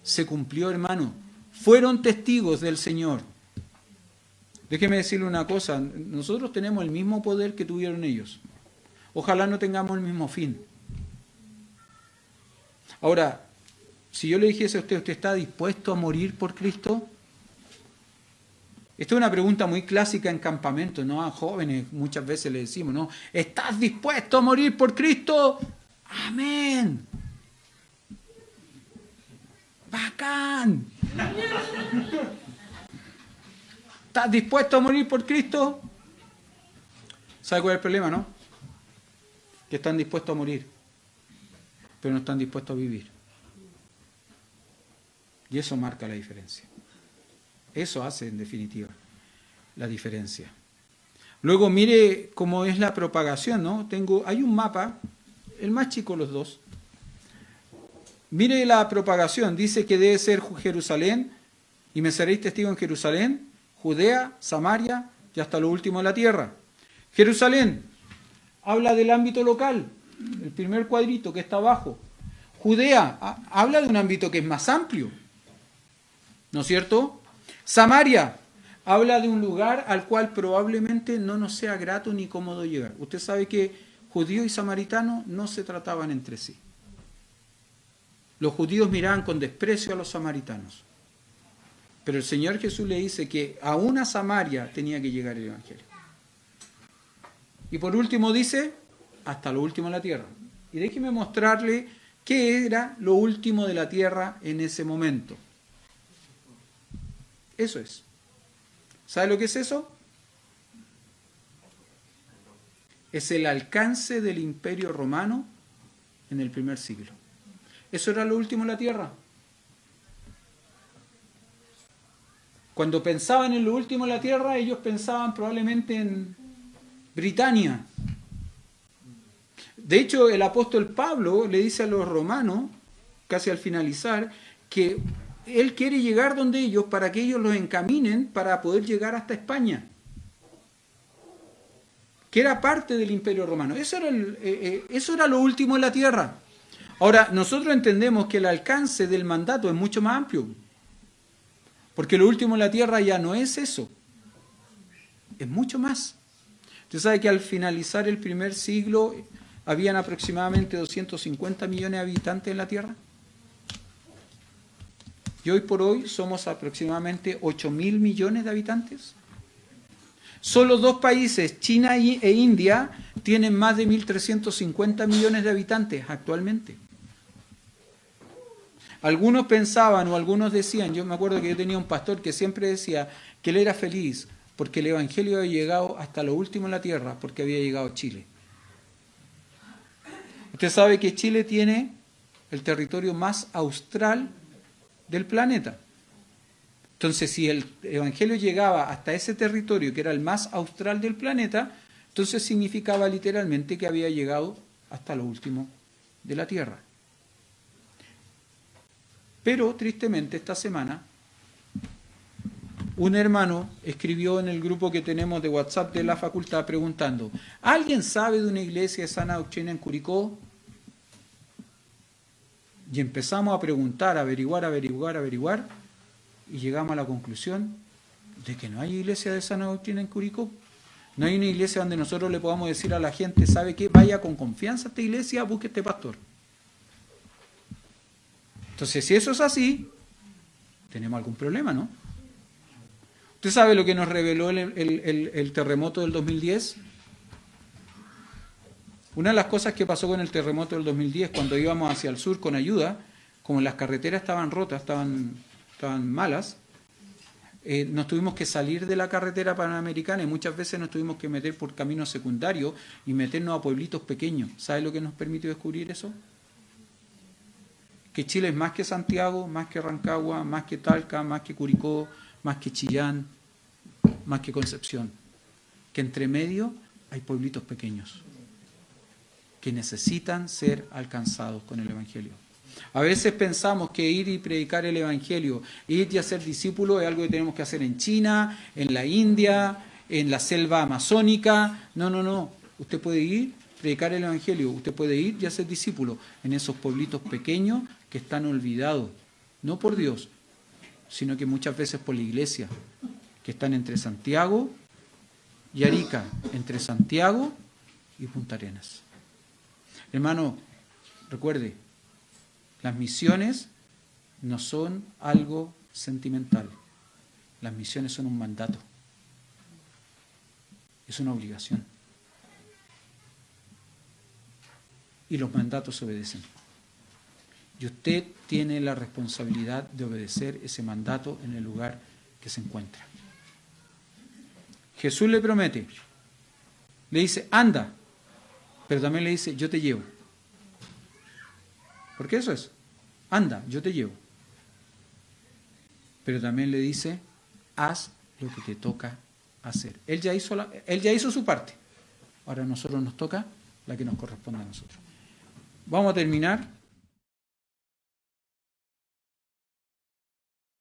Speaker 1: Se cumplió, hermano. Fueron testigos del Señor. Déjeme decirle una cosa, nosotros tenemos el mismo poder que tuvieron ellos. Ojalá no tengamos el mismo fin. Ahora, si yo le dijese a usted, ¿usted está dispuesto a morir por Cristo? Esta es una pregunta muy clásica en campamentos, ¿no? A jóvenes muchas veces le decimos, ¿no? ¿Estás dispuesto a morir por Cristo? ¡Amén! ¡Bacán! ¿Estás dispuesto a morir por Cristo? ¿Sabe cuál es el problema, no? Que están dispuestos a morir, pero no están dispuestos a vivir. Y eso marca la diferencia. Eso hace, en definitiva, la diferencia. Luego mire cómo es la propagación, ¿no? Hay un mapa, el más chico de los dos. Mire la propagación, dice que debe ser Jerusalén, y me seréis testigo en Jerusalén, Judea, Samaria y hasta lo último de la tierra. Jerusalén habla del ámbito local, el primer cuadrito que está abajo. Judea habla de un ámbito que es más amplio, ¿no es cierto? Samaria habla de un lugar al cual probablemente no nos sea grato ni cómodo llegar. Usted sabe que judíos y samaritanos no se trataban entre sí. Los judíos miraban con desprecio a los samaritanos. Pero el Señor Jesús le dice que aún a Samaria tenía que llegar el Evangelio. Y por último dice, hasta lo último de la tierra. Y déjeme mostrarle qué era lo último de la tierra en ese momento. Eso es. ¿Sabe lo que es eso? Es el alcance del Imperio Romano en el primer siglo. Eso era lo último de la tierra. Cuando pensaban en lo último de la tierra, ellos pensaban probablemente en Britania. De hecho, el apóstol Pablo le dice a los romanos, casi al finalizar, que él quiere llegar donde ellos para que ellos los encaminen para poder llegar hasta España, que era parte del Imperio Romano. Eso era lo último de la tierra. Ahora, nosotros entendemos que el alcance del mandato es mucho más amplio. Porque lo último en la tierra ya no es eso. Es mucho más. Usted sabe que al finalizar el primer siglo habían aproximadamente 250 millones de habitantes en la tierra. Y hoy por hoy somos aproximadamente 8.000 millones de habitantes. Solo dos países, China e India, tienen más de 1.350 millones de habitantes actualmente. Algunos pensaban o algunos decían, yo me acuerdo que yo tenía un pastor que siempre decía que él era feliz porque el Evangelio había llegado hasta lo último en la tierra, porque había llegado a Chile. Usted sabe que Chile tiene el territorio más austral del planeta. Entonces, si el Evangelio llegaba hasta ese territorio, que era el más austral del planeta, entonces significaba literalmente que había llegado hasta lo último de la tierra. Pero, tristemente, esta semana, un hermano escribió en el grupo que tenemos de WhatsApp de la facultad preguntando, ¿alguien sabe de una iglesia de sana doctrina en Curicó? Y empezamos a preguntar, averiguar, y llegamos a la conclusión de que no hay iglesia de sana doctrina en Curicó. No hay una iglesia donde nosotros le podamos decir a la gente, ¿sabe qué? Vaya con confianza a esta iglesia, busque este pastor. Entonces, si eso es así, tenemos algún problema, ¿no? ¿Usted sabe lo que nos reveló el terremoto del 2010? Una de las cosas que pasó con el terremoto del 2010, cuando íbamos hacia el sur con ayuda, como las carreteras estaban rotas, estaban malas, nos tuvimos que salir de la carretera panamericana y muchas veces nos tuvimos que meter por caminos secundarios y meternos a pueblitos pequeños. ¿Sabe lo que nos permitió descubrir eso? Que Chile es más que Santiago, más que Rancagua, más que Talca, más que Curicó, más que Chillán, más que Concepción. Que entre medio hay pueblitos pequeños que necesitan ser alcanzados con el Evangelio. A veces pensamos que ir y predicar el Evangelio, ir y hacer discípulos es algo que tenemos que hacer en China, en la India, en la selva amazónica. No. Usted puede ir, predicar el Evangelio, usted puede ir y hacer discípulos en esos pueblitos pequeños que están olvidados, no por Dios, sino que muchas veces por la iglesia, que están entre Santiago y Arica, entre Santiago y Punta Arenas. Hermano, recuerde, las misiones no son algo sentimental. Las misiones son un mandato. Es una obligación. Y los mandatos se obedecen. Y usted tiene la responsabilidad de obedecer ese mandato en el lugar que se encuentra. Jesús le promete, le dice, anda, pero también le dice, yo te llevo. Porque eso es, anda, yo te llevo. Pero también le dice, haz lo que te toca hacer. Él ya hizo su parte. Ahora a nosotros nos toca la que nos corresponde a nosotros. Vamos a terminar.